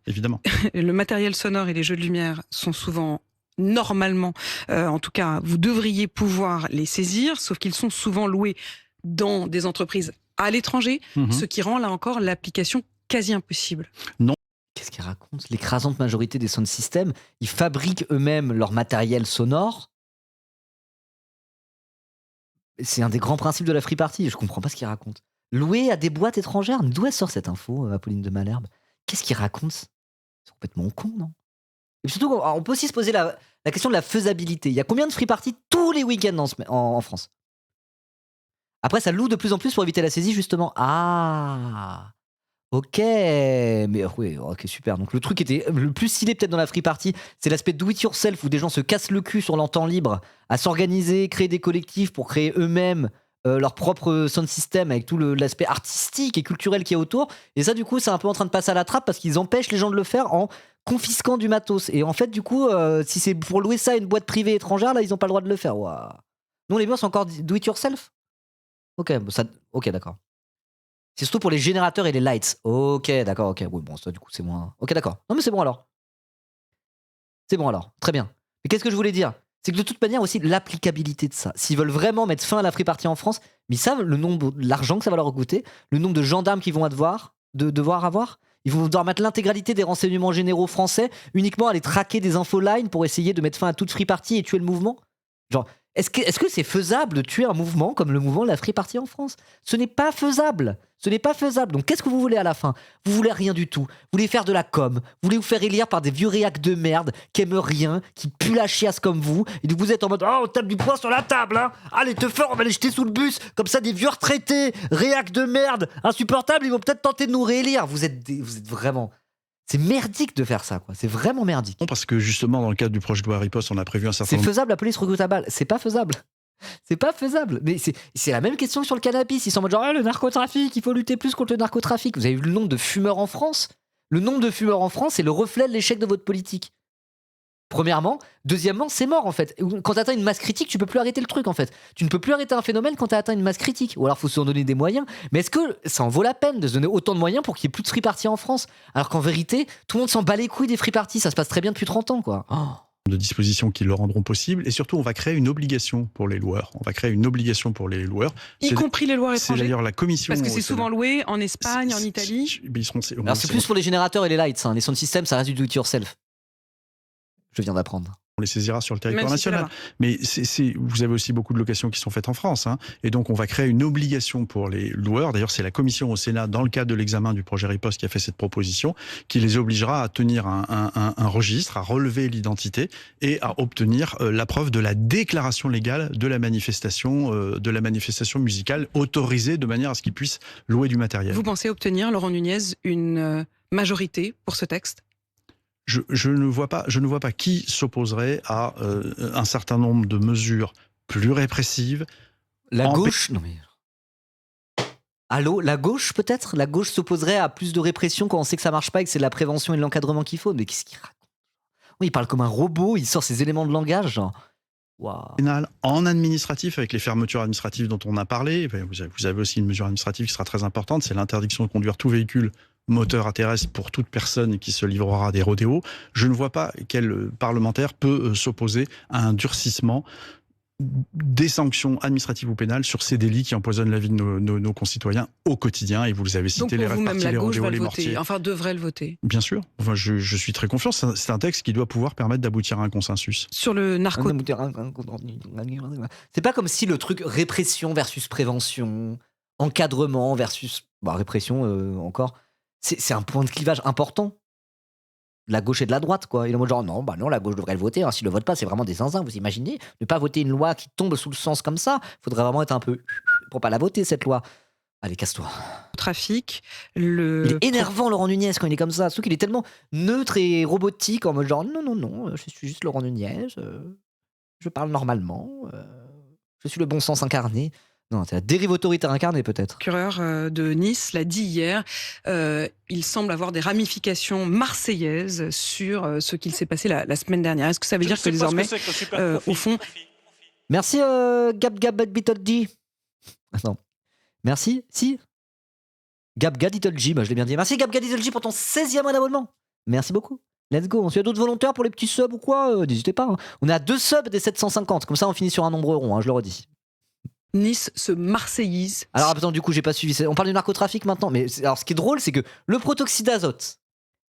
Le matériel sonore et les jeux de lumière sont souvent, normalement, en tout cas, vous devriez pouvoir les saisir, sauf qu'ils sont souvent loués dans des entreprises à l'étranger, ce qui rend là encore l'application quasi impossible. Non. Qu'est-ce qu'ils racontent ? L'écrasante majorité des sound systems, ils fabriquent eux-mêmes leur matériel sonore. C'est un des grands principes de la free party, je comprends pas ce qu'ils racontent. Loué à des boîtes étrangères, d'où elle sort cette info, Apolline de Malherbe ? Qu'est-ce qu'ils racontent ? C'est complètement con, non ? Et surtout, on peut aussi se poser la question de la faisabilité. Il y a combien de free parties tous les week-ends en France ? Après, ça loue de plus en plus pour éviter la saisie, justement. Ah, ok. Mais oui, ok, super. Donc le truc qui était le plus stylé peut-être dans la free party, c'est l'aspect do it yourself, où des gens se cassent le cul sur leur temps libre à s'organiser, créer des collectifs pour créer eux-mêmes leur propre sound system avec tout l'aspect artistique et culturel qui est autour. Et ça, du coup, c'est un peu en train de passer à la trappe parce qu'ils empêchent les gens de le faire en confisquant du matos. Et en fait, du coup, si c'est pour louer ça à une boîte privée étrangère, là, ils n'ont pas le droit de le faire. Wow. Non, les murs, c'est encore do it yourself. Ok, ok, d'accord. C'est surtout pour les générateurs et les lights. Ok, d'accord, ok. Oui, bon, ça, du coup, c'est moins. Ok, d'accord. Non, mais c'est bon alors. C'est bon alors. Très bien. Mais qu'est-ce que je voulais dire ? C'est que de toute manière aussi l'applicabilité de ça. S'ils veulent vraiment mettre fin à la free party en France, mais ils savent l'argent que ça va leur coûter, le nombre de gendarmes qu'ils vont devoir avoir. Ils vont devoir mettre l'intégralité des renseignements généraux français uniquement à aller traquer des infolines pour essayer de mettre fin à toute free party et tuer le mouvement. Genre, est-ce que c'est faisable de tuer un mouvement comme le mouvement de la free party en France ? Ce n'est pas faisable. Ce n'est pas faisable. Donc qu'est-ce que vous voulez à la fin ? Vous voulez rien du tout. Vous voulez faire de la com. Vous voulez vous faire élire par des vieux réacs de merde qui aiment rien, qui puent la chiasse comme vous. Et donc vous êtes en mode « Oh, on tape du poing sur la table, hein ! Allez, teufeurs, on va les jeter sous le bus. Comme ça, des vieux retraités, réacs de merde, insupportables, ils vont peut-être tenter de nous réélire. » Vous êtes vraiment... C'est merdique de faire ça, quoi. C'est vraiment merdique. Non, parce que justement, dans le cadre du projet de loi Riposte, on a prévu un certain nombre... C'est faisable, la police recrute à balles. C'est pas faisable. C'est pas faisable. Mais c'est la même question que sur le cannabis. Ils sont en mode genre, le narcotrafic, il faut lutter plus contre le narcotrafic. Vous avez vu le nombre de fumeurs en France ? Le nombre de fumeurs en France, c'est le reflet de l'échec de votre politique. Premièrement. Deuxièmement, c'est mort en fait. Quand tu atteins une masse critique, tu peux plus arrêter le truc en fait. Tu ne peux plus arrêter un phénomène quand tu atteint une masse critique. Ou alors il faut se donner des moyens. Mais est-ce que ça en vaut la peine de se donner autant de moyens pour qu'il n'y ait plus de free party en France ? Alors qu'en vérité, tout le monde s'en bat les couilles des free parties. Ça se passe très bien depuis 30 ans, quoi. De dispositions qui le rendront possible. Et surtout, on va créer une obligation pour les loueurs. Y compris les loueurs étrangers. C'est d'ailleurs la commission... Parce que c'est souvent loué en Espagne, en Italie. Alors c'est plus pour les générateurs et les lights. Les sound systems, ça reste du do-it-yourself. Je viens d'apprendre. On les saisira sur le territoire national. Mais vous avez aussi beaucoup de locations qui sont faites en France. Hein, et donc, on va créer une obligation pour les loueurs. D'ailleurs, c'est la commission au Sénat, dans le cadre de l'examen du projet Riposte, qui a fait cette proposition, qui les obligera à tenir un registre, à relever l'identité et à obtenir la preuve de la déclaration légale de la manifestation musicale autorisée de manière à ce qu'ils puissent louer du matériel. Vous pensez obtenir, Laurent Nunez, une majorité pour ce texte ? Je ne vois pas qui s'opposerait à un certain nombre de mesures plus répressives. La gauche ? Non mais... Allô ? La gauche peut-être ? La gauche s'opposerait à plus de répression quand on sait que ça marche pas et que c'est de la prévention et de l'encadrement qu'il faut. Mais qu'est-ce qu'il raconte ? Oui, il parle comme un robot, il sort ses éléments de langage, genre... Wow. En administratif, avec les fermetures administratives dont on a parlé, vous avez aussi une mesure administrative qui sera très importante, c'est l'interdiction de conduire tout véhicule moteur intéresse pour toute personne qui se livrera à des rodéos, je ne vois pas quel parlementaire peut s'opposer à un durcissement des sanctions administratives ou pénales sur ces délits qui empoisonnent la vie de nos concitoyens au quotidien. Et vous les avez cités, les rêves partis, les rodéos, les mortiers. Enfin, devrait le voter. Bien sûr. Enfin, je suis très confiant. C'est un texte qui doit pouvoir permettre d'aboutir à un consensus. Sur le narco... C'est pas comme si le truc répression versus prévention, encadrement versus... répression encore. C'est un point de clivage important. De la gauche et de la droite, quoi. Il est en mode genre, non, la gauche devrait le voter. S'il le vote pas, c'est vraiment des zinzins. Vous imaginez ne pas voter une loi qui tombe sous le sens comme ça? Faudrait vraiment être un peu pour pas la voter, cette loi. Allez, casse-toi. Trafic, Il est énervant, Laurent Nunez, quand il est comme ça. Surtout qu'il est tellement neutre et robotique, en mode genre, non, je suis juste Laurent Nunez. Je parle normalement. Je suis le bon sens incarné. Non, c'est la dérive autoritaire incarnée, peut-être. Le procureur de Nice l'a dit hier, il semble avoir des ramifications marseillaises sur ce qu'il s'est passé la semaine dernière. Est-ce que ça veut dire que désormais, au fond... Merci, Gab-Gab-Bitolji. Attends. Merci, si Gab-Gaditolji, je l'ai bien dit. Merci, Gab-Gaditolji, pour ton 16e mois d'abonnement. Merci beaucoup. Let's go. On suit d'autres volontaires pour les petits subs ou quoi? N'hésitez pas. On est à 2 subs des 750. Comme ça, on finit sur un nombre rond, je le redis. Nice se marseillise. Alors attends, du coup, j'ai pas suivi. On parle du narcotrafic maintenant. Mais alors, ce qui est drôle, c'est que le protoxyde d'azote,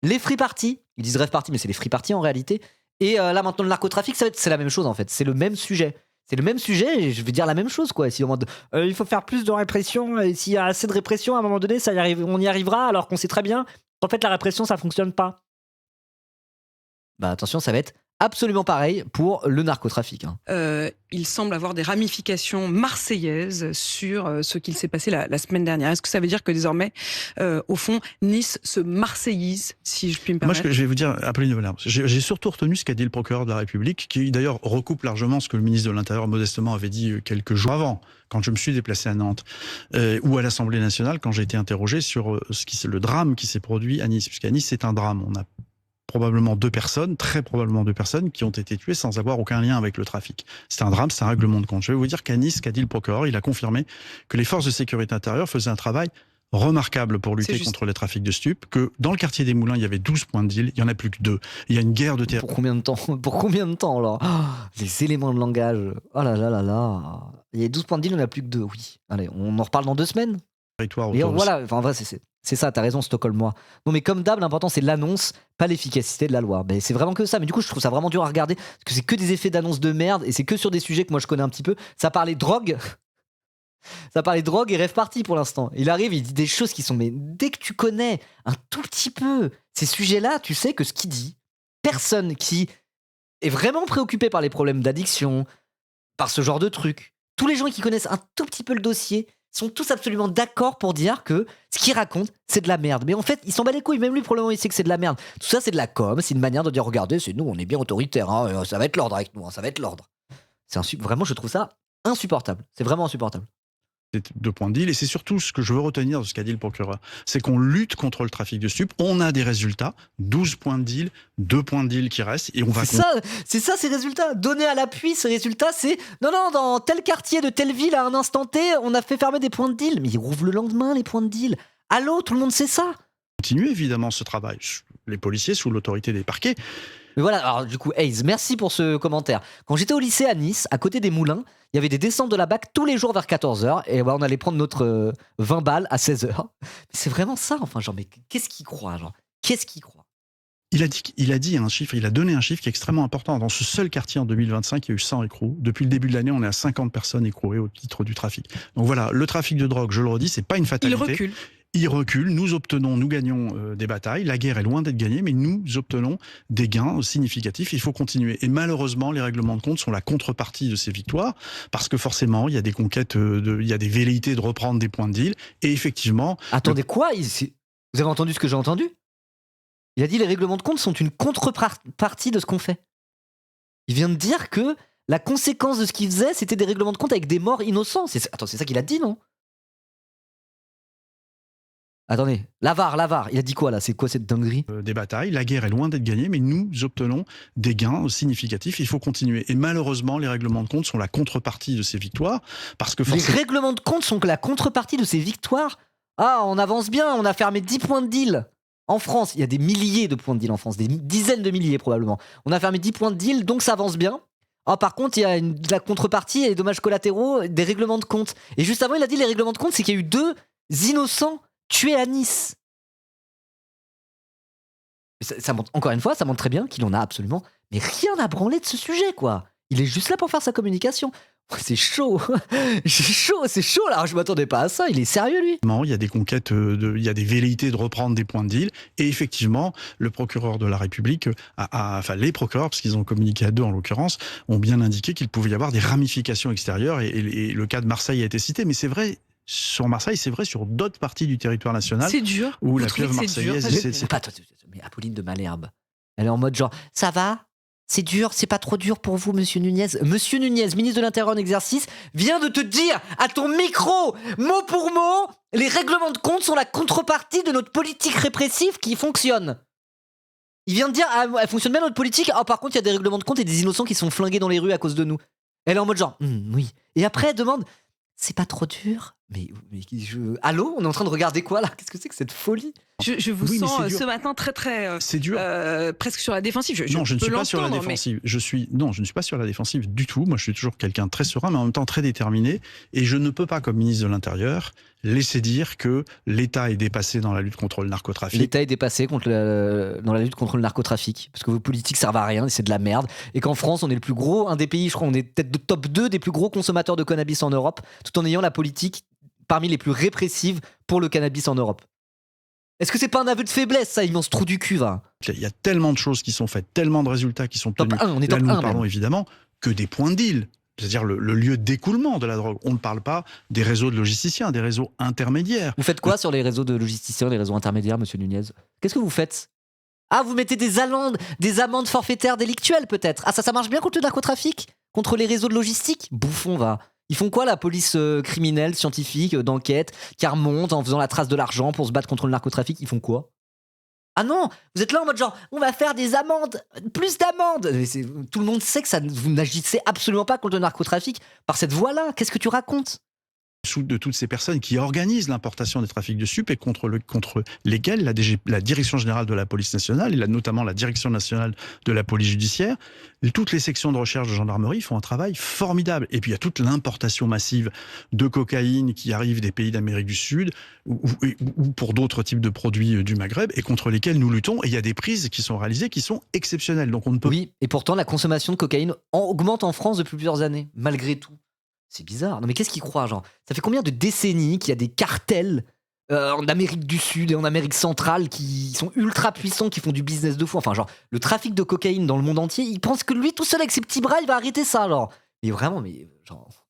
les free parties, ils disent rêve party, mais c'est les free parties en réalité. Et là, maintenant, le narcotrafic, c'est la même chose en fait. C'est le même sujet. C'est le même sujet et je vais dire la même chose, quoi. Si il faut faire plus de répression, et s'il y a assez de répression, à un moment donné, on y arrivera, alors qu'on sait très bien qu'en fait, la répression, ça fonctionne pas. Attention, ça va être absolument pareil pour le narcotrafic. Il semble avoir des ramifications marseillaises sur ce qu'il s'est passé la semaine dernière. Est-ce que ça veut dire que désormais, au fond, Nice se marseillise, si je puis me permettre? Moi, je vais vous dire, Apolline de Malherbe, j'ai surtout retenu ce qu'a dit le procureur de la République, qui d'ailleurs recoupe largement ce que le ministre de l'Intérieur modestement avait dit quelques jours avant, quand je me suis déplacé à Nantes, ou à l'Assemblée nationale, quand j'ai été interrogé sur le drame qui s'est produit à Nice. Puisqu'à Nice, c'est un drame. On a probablement 2 personnes, très probablement 2 personnes qui ont été tuées sans avoir aucun lien avec le trafic. C'est un drame, c'est un règlement de compte. Je vais vous dire qu'à Nice, qu'a dit le procureur, il a confirmé que les forces de sécurité intérieure faisaient un travail remarquable pour lutter contre les trafics de stupes, que dans le quartier des Moulins, il y avait 12 points de deal, il n'y en a plus que 2. Il y a une guerre de terrain. Pour combien de temps alors? Les éléments de langage. Oh là là là là. Il y a 12 points de deal, il n'y en a plus que 2, oui. Allez, on en reparle dans 2 semaines. Et voilà, en vrai, c'est ça, t'as raison, Stockholm-moi. Non, mais comme d'hab, l'important, c'est l'annonce, pas l'efficacité de la loi. C'est vraiment que ça. Mais du coup, je trouve ça vraiment dur à regarder, parce que c'est que des effets d'annonce de merde, et c'est que sur des sujets que moi je connais un petit peu. Ça parlait drogue. Ça parlait drogue et rêve party pour l'instant. Il arrive, il dit des choses qui sont... Mais dès que tu connais un tout petit peu ces sujets-là, tu sais que ce qu'il dit, personne qui est vraiment préoccupé par les problèmes d'addiction, par ce genre de trucs, tous les gens qui connaissent un tout petit peu le dossier sont tous absolument d'accord pour dire que ce qu'il raconte, c'est de la merde. Mais en fait, il s'en bat les couilles. Même lui, pour le moment, il sait que c'est de la merde. Tout ça, c'est de la com. C'est une manière de dire, regardez, c'est nous, on est bien autoritaire. Ça va être l'ordre avec nous. Ça va être l'ordre. Vraiment, je trouve ça insupportable. C'est vraiment insupportable. C'est 2 points de deal, et c'est surtout ce que je veux retenir de ce qu'a dit le procureur. C'est qu'on lutte contre le trafic de stupes, on a des résultats, 12 points de deal, 2 points de deal qui restent, et on va... C'est ça ces résultats. Donner à l'appui, ces résultats, c'est... Non, dans tel quartier de telle ville, à un instant T, on a fait fermer des points de deal. Mais ils rouvrent le lendemain, les points de deal. Allô, tout le monde sait ça. Continuer évidemment ce travail. Les policiers, sous l'autorité des parquets. Mais voilà, alors du coup, Hayes, merci pour ce commentaire. Quand j'étais au lycée à Nice, à côté des Moulins, il y avait des descentes de la BAC tous les jours vers 14h, et on allait prendre notre 20 balles à 16h. C'est vraiment ça, enfin, genre, mais qu'est-ce qu'il croit, genre? Qu'est-ce qu'il croit? Il a dit un chiffre, il a donné un chiffre qui est extrêmement important. Dans ce seul quartier en 2025, il y a eu 100 écrous. Depuis le début de l'année, on est à 50 personnes écrouées au titre du trafic. Donc voilà, le trafic de drogue, je le redis, c'est pas une fatalité. Il recule, nous gagnons des batailles, la guerre est loin d'être gagnée, mais nous obtenons des gains significatifs, il faut continuer. Et malheureusement, les règlements de compte sont la contrepartie de ces victoires, parce que forcément, il y a des conquêtes, il y a des velléités de reprendre des points de deal, et effectivement... Attendez, quoi? Vous avez entendu ce que j'ai entendu? Il a dit les règlements de compte sont une contrepartie de ce qu'on fait. Il vient de dire que la conséquence de ce qu'il faisait, c'était des règlements de compte avec des morts innocents. Attends, c'est ça qu'il a dit, non? Attendez, l'avare, il a dit quoi là? C'est quoi cette dinguerie? Des batailles, la guerre est loin d'être gagnée, mais nous obtenons des gains significatifs, il faut continuer. Et malheureusement, les règlements de compte sont la contrepartie de ces victoires, parce que forcément... Les règlements de compte sont la contrepartie de ces victoires? Ah, on avance bien, on a fermé 10 points de deal. En France, il y a des milliers de points de deal en France, des dizaines de milliers probablement. On a fermé 10 points de deal, donc ça avance bien. Par contre, il y a la contrepartie et les dommages collatéraux, des règlements de compte. Et juste avant, il a dit les règlements de compte, c'est qu'il y a eu 2 innocents tués à Nice. Ça montre, encore une fois, ça montre très bien qu'il en a absolument mais rien à branler de ce sujet, quoi. Il est juste là pour faire sa communication. C'est chaud, c'est chaud là. Je m'attendais pas à ça. Il est sérieux, lui. Il y a des conquêtes, il y a des velléités de reprendre des points de deal. Et effectivement, le procureur de la République, enfin les procureurs, parce qu'ils ont communiqué à 2 en l'occurrence, ont bien indiqué qu'il pouvait y avoir des ramifications extérieures. Et le cas de Marseille a été cité, mais c'est vrai. Sur Marseille, c'est vrai sur d'autres parties du territoire national. C'est dur. Où la pieuvre marseillaise. Mais Apolline de Malherbe, elle est en mode genre, ça va ? C'est dur, c'est pas trop dur pour vous, monsieur Nunez. Monsieur Nunez, ministre de l'Intérieur en exercice, vient de te dire à ton micro, mot pour mot, les règlements de compte sont la contrepartie de notre politique répressive qui fonctionne. Il vient de dire, elle fonctionne bien notre politique. Par contre, il y a des règlements de compte et des innocents qui sont flingués dans les rues à cause de nous. Elle est en mode genre, oui. Et après, elle demande, c'est pas trop dur ? Allô ? On est en train de regarder quoi là ? Qu'est-ce que c'est que cette folie ? Je vous sens ce matin très c'est dur. Presque sur la défensive. Non, je ne suis pas sur la défensive. Non, je ne suis pas sur la défensive du tout. Moi, je suis toujours quelqu'un de très serein, mais en même temps très déterminé. Et je ne peux pas, comme ministre de l'Intérieur, laisser dire que l'État est dépassé dans la lutte contre le narcotrafic. L'État est dépassé dans la lutte contre le narcotrafic, parce que vos politiques servent à rien, c'est de la merde. Et qu'en France, on est le plus gros, un des pays, je crois, on est peut-être de top 2 des plus gros consommateurs de cannabis en Europe, tout en ayant la politique parmi les plus répressives pour le cannabis en Europe. Est-ce que c'est pas un aveu de faiblesse, ça, immense trou du cul, va ? Il y a tellement de choses qui sont faites, tellement de résultats qui sont top tenus. 1, on est top 1, nous parlons évidemment que des points de deal. C'est-à-dire le lieu d'écoulement de la drogue. On ne parle pas des réseaux de logisticiens, des réseaux intermédiaires. Vous faites quoi sur les réseaux de logisticiens, les réseaux intermédiaires, monsieur Nunez ? Qu'est-ce que vous faites ? Vous mettez des amendes forfaitaires délictuelles, peut-être ? Ça marche bien contre le narcotrafic ? Contre les réseaux de logistique ? Bouffon, va. Ils font quoi, la police criminelle, scientifique, d'enquête, qui remonte en faisant la trace de l'argent pour se battre contre le narcotrafic ? Ils font quoi ? Ah non, vous êtes là en mode genre, on va faire des amendes, plus d'amendes. Tout le monde sait que vous n'agissez absolument pas contre le narcotrafic par cette voie-là. Qu'est-ce que tu racontes ? De toutes ces personnes qui organisent l'importation des trafics de stupes et contre lesquelles la Direction générale de la police nationale, et notamment la Direction nationale de la police judiciaire, toutes les sections de recherche de gendarmerie font un travail formidable. Et puis il y a toute l'importation massive de cocaïne qui arrive des pays d'Amérique du Sud ou pour d'autres types de produits du Maghreb et contre lesquels nous luttons. Et il y a des prises qui sont réalisées qui sont exceptionnelles. Donc on ne peut... Oui, et pourtant la consommation de cocaïne augmente en France depuis plusieurs années, malgré tout. C'est bizarre. Non mais qu'est-ce qu'ils croient, genre ? Ça fait combien de décennies qu'il y a des cartels en Amérique du Sud et en Amérique centrale qui sont ultra puissants, qui font du business de fou. Enfin, genre, le trafic de cocaïne dans le monde entier, ils pensent que lui, tout seul, avec ses petits bras, il va arrêter ça, alors. Mais vraiment, genre...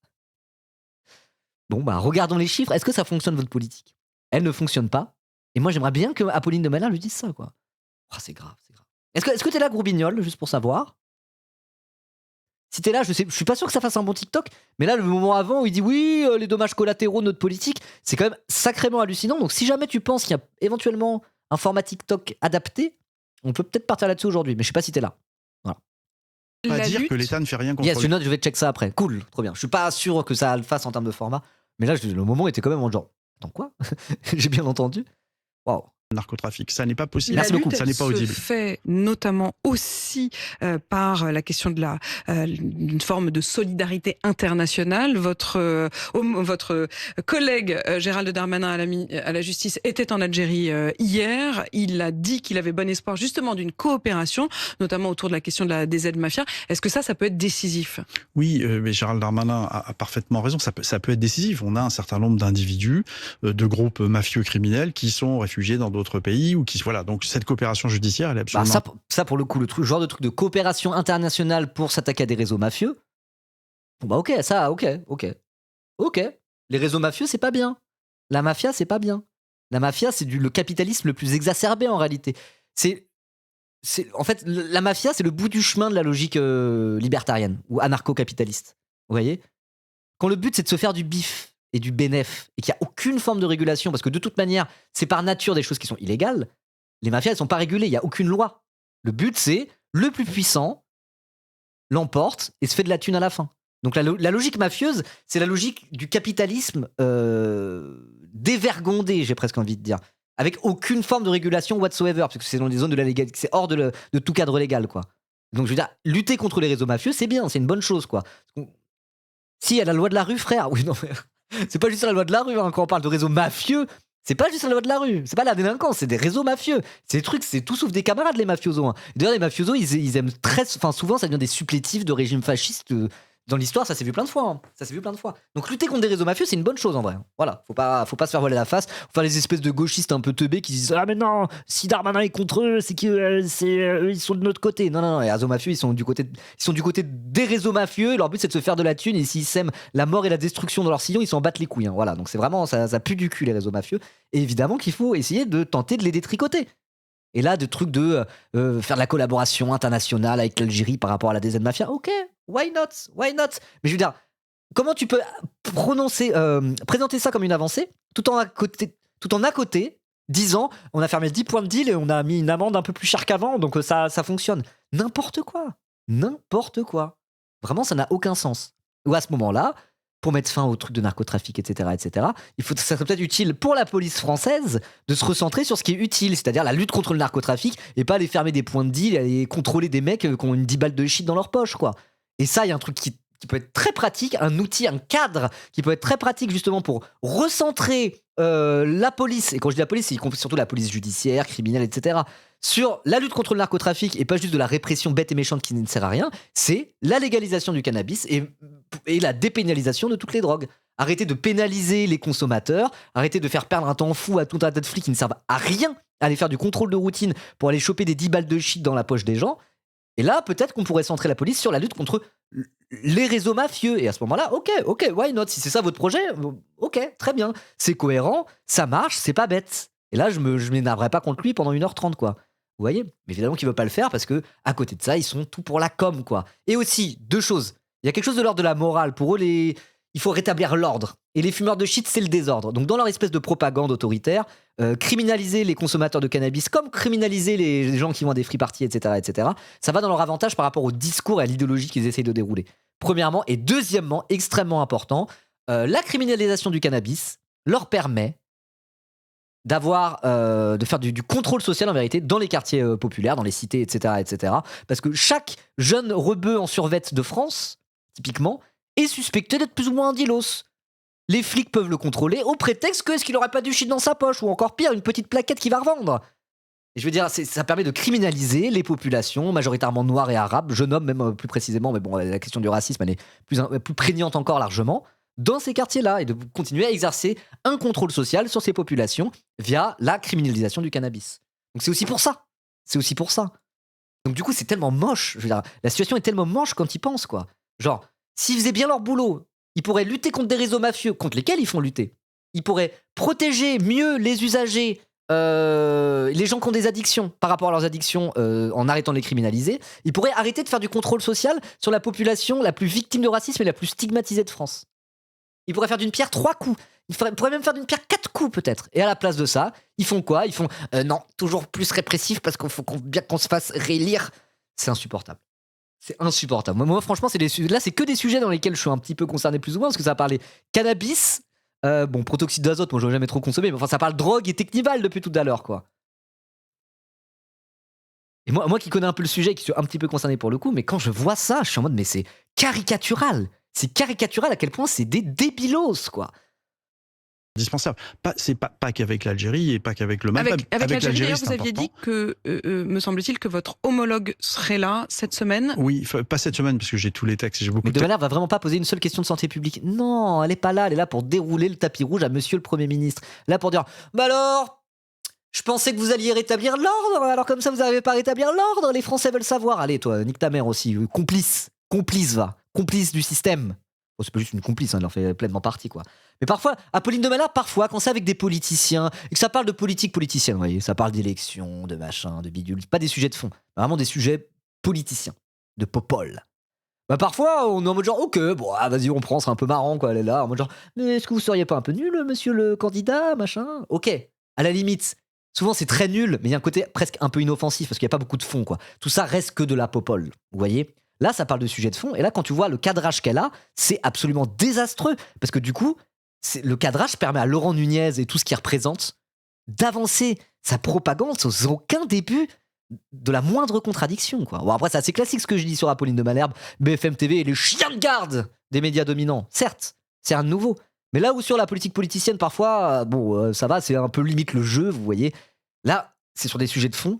Bon, regardons les chiffres. Est-ce que ça fonctionne, votre politique ? Elle ne fonctionne pas. Et moi, j'aimerais bien que Apolline de Malherbe lui dise ça, quoi. C'est grave, c'est grave. Est-ce que t'es là, gros bignol, juste pour savoir ? Si t'es là, je suis pas sûr que ça fasse un bon TikTok, mais là, le moment avant où il dit oui, les dommages collatéraux de notre politique, c'est quand même sacrément hallucinant. Donc, si jamais tu penses qu'il y a éventuellement un format TikTok adapté, on peut peut-être partir là-dessus aujourd'hui, mais je sais pas si t'es là. Voilà. Pas dire que l'État ne fait rien contre une note, je vais check ça après. Cool, trop bien. Je suis pas sûr que ça le fasse en termes de format, mais là, le moment était quand même en genre, attends quoi ? J'ai bien entendu. Waouh. Narcotrafic, ça n'est pas possible. Merci beaucoup. Ça n'est pas audible. Se fait notamment aussi par la question de d'une forme de solidarité internationale. Votre collègue Gérald Darmanin à la justice était en Algérie hier. Il a dit qu'il avait bon espoir justement d'une coopération, notamment autour de la question des aides mafias. Est-ce que ça peut être décisif ? Oui, mais Gérald Darmanin a parfaitement raison. Ça peut être décisif. On a un certain nombre d'individus, de groupes mafieux criminels qui sont réfugiés dans d'autres pays ou qui voilà. Donc cette coopération judiciaire, elle est absolument. Ça pour le coup, genre de truc de coopération internationale pour s'attaquer à des réseaux mafieux. Bon ok. Les réseaux mafieux, c'est pas bien. La mafia, c'est pas bien. La mafia, c'est le capitalisme le plus exacerbé en réalité. En fait, la mafia, c'est le bout du chemin de la logique libertarienne ou anarcho-capitaliste. Vous voyez ? Quand le but, c'est de se faire du bif et du bénéf, et qu'il n'y a aucune forme de régulation, parce que de toute manière, c'est par nature des choses qui sont illégales, les mafias, elles ne sont pas régulées, il n'y a aucune loi. Le but, c'est le plus puissant l'emporte et se fait de la thune à la fin. Donc la logique mafieuse, c'est la logique du capitalisme dévergondé, j'ai presque envie de dire. avec aucune forme de régulation whatsoever, parce que c'est dans les zones de la légalité, c'est hors de tout cadre légal, quoi. Donc je veux dire, lutter contre les réseaux mafieux, c'est bien, c'est une bonne chose, quoi. Si, il y a la loi de la rue, frère. Oui, non, mais c'est pas juste la loi de la rue, hein, quand on parle de réseaux mafieux. C'est pas juste la loi de la rue, c'est pas la délinquance, c'est des réseaux mafieux. C'est des trucs, c'est tout sauf des camarades, les mafiosos. Hein. D'ailleurs, les mafiosos, ils aiment souvent, ça devient des supplétifs de régimes fascistes. Dans l'histoire, ça s'est vu plein de fois. Hein. Ça s'est vu plein de fois. Donc, lutter contre des réseaux mafieux, c'est une bonne chose en vrai. Voilà, faut pas se faire voler la face. Faut faire les espèces de gauchistes un peu teubés qui disent ah mais non, si Darmanin est contre eux, c'est que ils sont de notre côté. Non, les réseaux mafieux, ils sont du côté des réseaux mafieux. Leur but, c'est de se faire de la thune et s'ils sèment la mort et la destruction dans leur sillon, ils s'en battent les couilles. Hein. Voilà, donc c'est vraiment ça pue du cul les réseaux mafieux. Et évidemment qu'il faut essayer de tenter de les détricoter. Et là, de trucs de faire de la collaboration internationale avec l'Algérie par rapport à la DZ Mafia, ok, why not? Mais je veux dire, comment tu peux présenter ça comme une avancée tout en à côté disant on a fermé 10 points de deal et on a mis une amende un peu plus chère qu'avant, donc ça fonctionne. N'importe quoi. Vraiment, ça n'a aucun sens. Ou à ce moment-là, pour mettre fin au truc de narcotrafic, etc., ça serait peut-être utile pour la police française de se recentrer sur ce qui est utile, c'est-à-dire la lutte contre le narcotrafic et pas aller fermer des points de deal et aller contrôler des mecs qui ont une 10 balles de shit dans leur poche, quoi. Et ça, il y a un truc qui peut être très pratique, un outil, un cadre qui peut être très pratique justement pour recentrer la police, et quand je dis la police, c'est surtout la police judiciaire, criminelle, etc., sur la lutte contre le narcotrafic et pas juste de la répression bête et méchante qui ne sert à rien, c'est la légalisation du cannabis et la dépénalisation de toutes les drogues. Arrêtez de pénaliser les consommateurs, arrêtez de faire perdre un temps fou à tout un tas de flics qui ne servent à rien, à aller faire du contrôle de routine pour aller choper des 10 balles de shit dans la poche des gens. Et là, peut-être qu'on pourrait centrer la police sur la lutte contre les réseaux mafieux. Et à ce moment-là, ok, why not? Si c'est ça votre projet, ok, très bien. C'est cohérent, ça marche, c'est pas bête. Et là, je m'énerverai pas contre lui pendant 1h30, quoi. Vous voyez? Mais évidemment qu'il veut pas le faire parce que, à côté de ça, ils sont tout pour la com, quoi. Et aussi, 2 choses. Il y a quelque chose de l'ordre de la morale. Pour eux, il faut rétablir l'ordre. Et les fumeurs de shit, c'est le désordre. Donc, dans leur espèce de propagande autoritaire, criminaliser les consommateurs de cannabis comme criminaliser les gens qui vont à des free parties, etc., ça va dans leur avantage par rapport au discours et à l'idéologie qu'ils essayent de dérouler. Premièrement. Et deuxièmement, extrêmement important, la criminalisation du cannabis leur permet de faire du contrôle social en vérité dans les quartiers populaires, dans les cités, etc. Parce que chaque jeune rebeu en survette de France, typiquement, est suspecté d'être plus ou moins un dealos. Les flics peuvent le contrôler au prétexte que est-ce qu'il aurait pas du shit dans sa poche, ou encore pire, une petite plaquette qu'il va revendre. Et je veux dire, ça permet de criminaliser les populations, majoritairement noires et arabes, jeunes hommes même plus précisément, mais bon, la question du racisme, elle est plus prégnante encore largement, dans ces quartiers-là, et de continuer à exercer un contrôle social sur ces populations via la criminalisation du cannabis. Donc c'est aussi pour ça. Donc du coup, c'est tellement moche. Je veux dire, la situation est tellement moche quand ils pensent, quoi. Genre, s'ils faisaient bien leur boulot, ils pourraient lutter contre des réseaux mafieux, contre lesquels ils font lutter. Ils pourraient protéger mieux les usagers, les gens qui ont des addictions par rapport à leurs addictions en arrêtant de les criminaliser. Ils pourraient arrêter de faire du contrôle social sur la population la plus victime de racisme et la plus stigmatisée de France. Ils pourraient faire d'une pierre 3 coups. Ils pourraient même faire d'une pierre 4 coups peut-être. Et à la place de ça, ils font quoi? Ils font non, toujours plus répressif parce qu'il faut bien qu'on se fasse réélire. C'est insupportable. Moi franchement, là, c'est que des sujets dans lesquels je suis un petit peu concerné plus ou moins parce que ça parlait cannabis, protoxyde d'azote, moi j'en ai jamais trop consommé, mais enfin ça parle drogue et Technival depuis tout à l'heure, quoi. Et moi qui connais un peu le sujet, qui suis un petit peu concerné pour le coup, mais quand je vois ça, je suis en mode mais c'est caricatural. C'est caricatural à quel point c'est des débilos, quoi. Indispensable. C'est pas qu'avec l'Algérie et pas qu'avec le Maghreb. Avec l'Algérie, d'ailleurs, vous aviez dit que, me semble-t-il, que votre homologue serait là cette semaine. Oui, pas cette semaine, parce que j'ai tous les textes et j'ai beaucoup de Malherbe va vraiment pas poser une seule question de santé publique. Non, elle est pas là. Elle est là pour dérouler le tapis rouge à monsieur le Premier ministre. Là pour dire, bah alors, je pensais que vous alliez rétablir l'ordre, alors comme ça vous n'arrivez pas à rétablir l'ordre, les Français veulent savoir. Allez, toi, nique ta mère aussi. Complice du système. Bon, c'est pas juste une complice, il en fait pleinement partie, quoi. Mais parfois, Apolline de Malherbe, quand c'est avec des politiciens, et que ça parle de politique politicienne, vous voyez, ça parle d'élections, de machin, de bidule, pas des sujets de fond, vraiment des sujets politiciens, de popole. Bah parfois, on est en mode genre, ok, bon, vas-y, on prend, c'est un peu marrant, quoi, elle est là, en mode genre, mais est-ce que vous seriez pas un peu nul, monsieur le candidat, machin? Ok, à la limite. Souvent, c'est très nul, mais il y a un côté presque un peu inoffensif, parce qu'il n'y a pas beaucoup de fond, quoi. Tout ça reste que de la popole, vous voyez? Là, ça parle de sujets de fond, et là, quand tu vois le cadrage qu'elle a, c'est absolument désastreux, parce que du coup, le cadrage permet à Laurent Nunez et tout ce qu'il représente d'avancer sa propagande sans aucun début de la moindre contradiction, quoi. Bon, après, c'est assez classique ce que je dis sur Apolline de Malherbe. BFM TV est les chiens de garde des médias dominants. Certes, c'est un nouveau. Mais là où sur la politique politicienne, parfois, ça va, c'est un peu limite le jeu, vous voyez. Là, c'est sur des sujets de fond.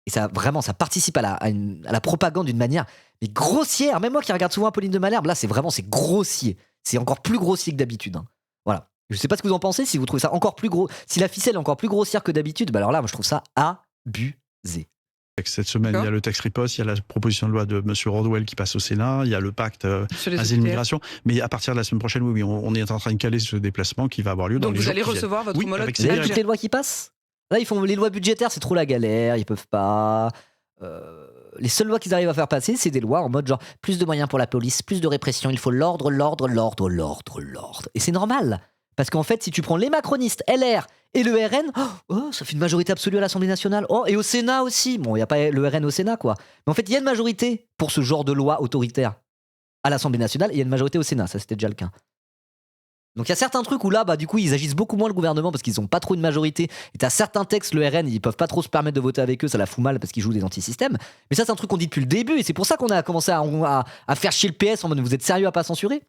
Et ça, vraiment, ça participe à la propagande d'une manière mais grossière. Même moi qui regarde souvent Apolline de Malherbe, là, c'est grossier. C'est encore plus grossier que d'habitude. Hein. Voilà. Je sais pas ce que vous en pensez, si vous trouvez ça encore plus gros. Si la ficelle est encore plus grossière que d'habitude, bah alors là, moi, je trouve ça abusé. Cette semaine, il y a le texte riposte, il y a la proposition de loi de M. Rodwell qui passe au Sénat, il y a le pacte asile-migration. Mais à partir de la semaine prochaine, oui, on est en train de caler ce déplacement qui va avoir lieu dans les jours qui viennent. Donc vous allez recevoir votre homologue Vous avez toutes les lois qui passent. Là, ils font les lois budgétaires, c'est trop la galère, ils peuvent pas. Les seules lois qu'ils arrivent à faire passer, c'est des lois en mode genre plus de moyens pour la police, plus de répression, il faut l'ordre. Et c'est normal. Parce qu'en fait, si tu prends les macronistes, LR et le RN, ça fait une majorité absolue à l'Assemblée nationale. Oh, et au Sénat aussi. Bon, il n'y a pas le RN au Sénat, quoi. Mais en fait, il y a une majorité pour ce genre de loi autoritaire à l'Assemblée nationale et il y a une majorité au Sénat. Ça, c'était déjà le cas. Donc il y a certains trucs où là, du coup, ils agissent beaucoup moins le gouvernement parce qu'ils n'ont pas trop une majorité. Et t'as certains textes, le RN, ils peuvent pas trop se permettre de voter avec eux, ça la fout mal parce qu'ils jouent des antisystèmes. Mais ça, c'est un truc qu'on dit depuis le début et c'est pour ça qu'on a commencé à faire chier le PS en mode vous êtes sérieux à pas censurer ?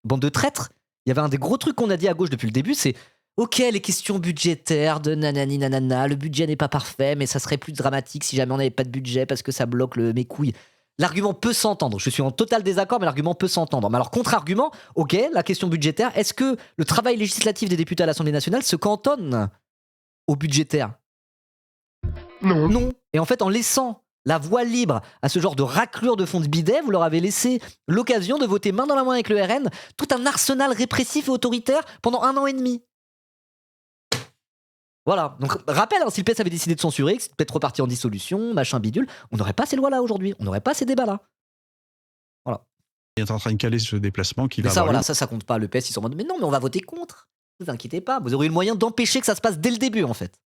Bande de traîtres. Il y avait un des gros trucs qu'on a dit à gauche depuis le début, c'est ok, les questions budgétaires de nanani nanana, le budget n'est pas parfait, mais ça serait plus dramatique si jamais on n'avait pas de budget parce que ça bloque mes couilles. L'argument peut s'entendre. Je suis en total désaccord, mais l'argument peut s'entendre. Mais alors, contre-argument, ok, la question budgétaire, est-ce que le travail législatif des députés à l'Assemblée nationale se cantonne au budgétaire ? Non. Et en fait, en laissant la voie libre à ce genre de raclure de fonds de bidet, vous leur avez laissé l'occasion de voter main dans la main avec le RN tout un arsenal répressif et autoritaire pendant 1 an et demi. Voilà, donc rappel, si le PS avait décidé de censurer, que c'était peut-être reparti en dissolution, machin bidule, on n'aurait pas ces lois-là aujourd'hui, on n'aurait pas ces débats-là. Voilà. Il est en train de caler ce déplacement qui va avoir lieu. Ça compte pas, le PS, ils sont en mode, mais non, mais on va voter contre, ne vous inquiétez pas, vous aurez eu le moyen d'empêcher que ça se passe dès le début, en fait.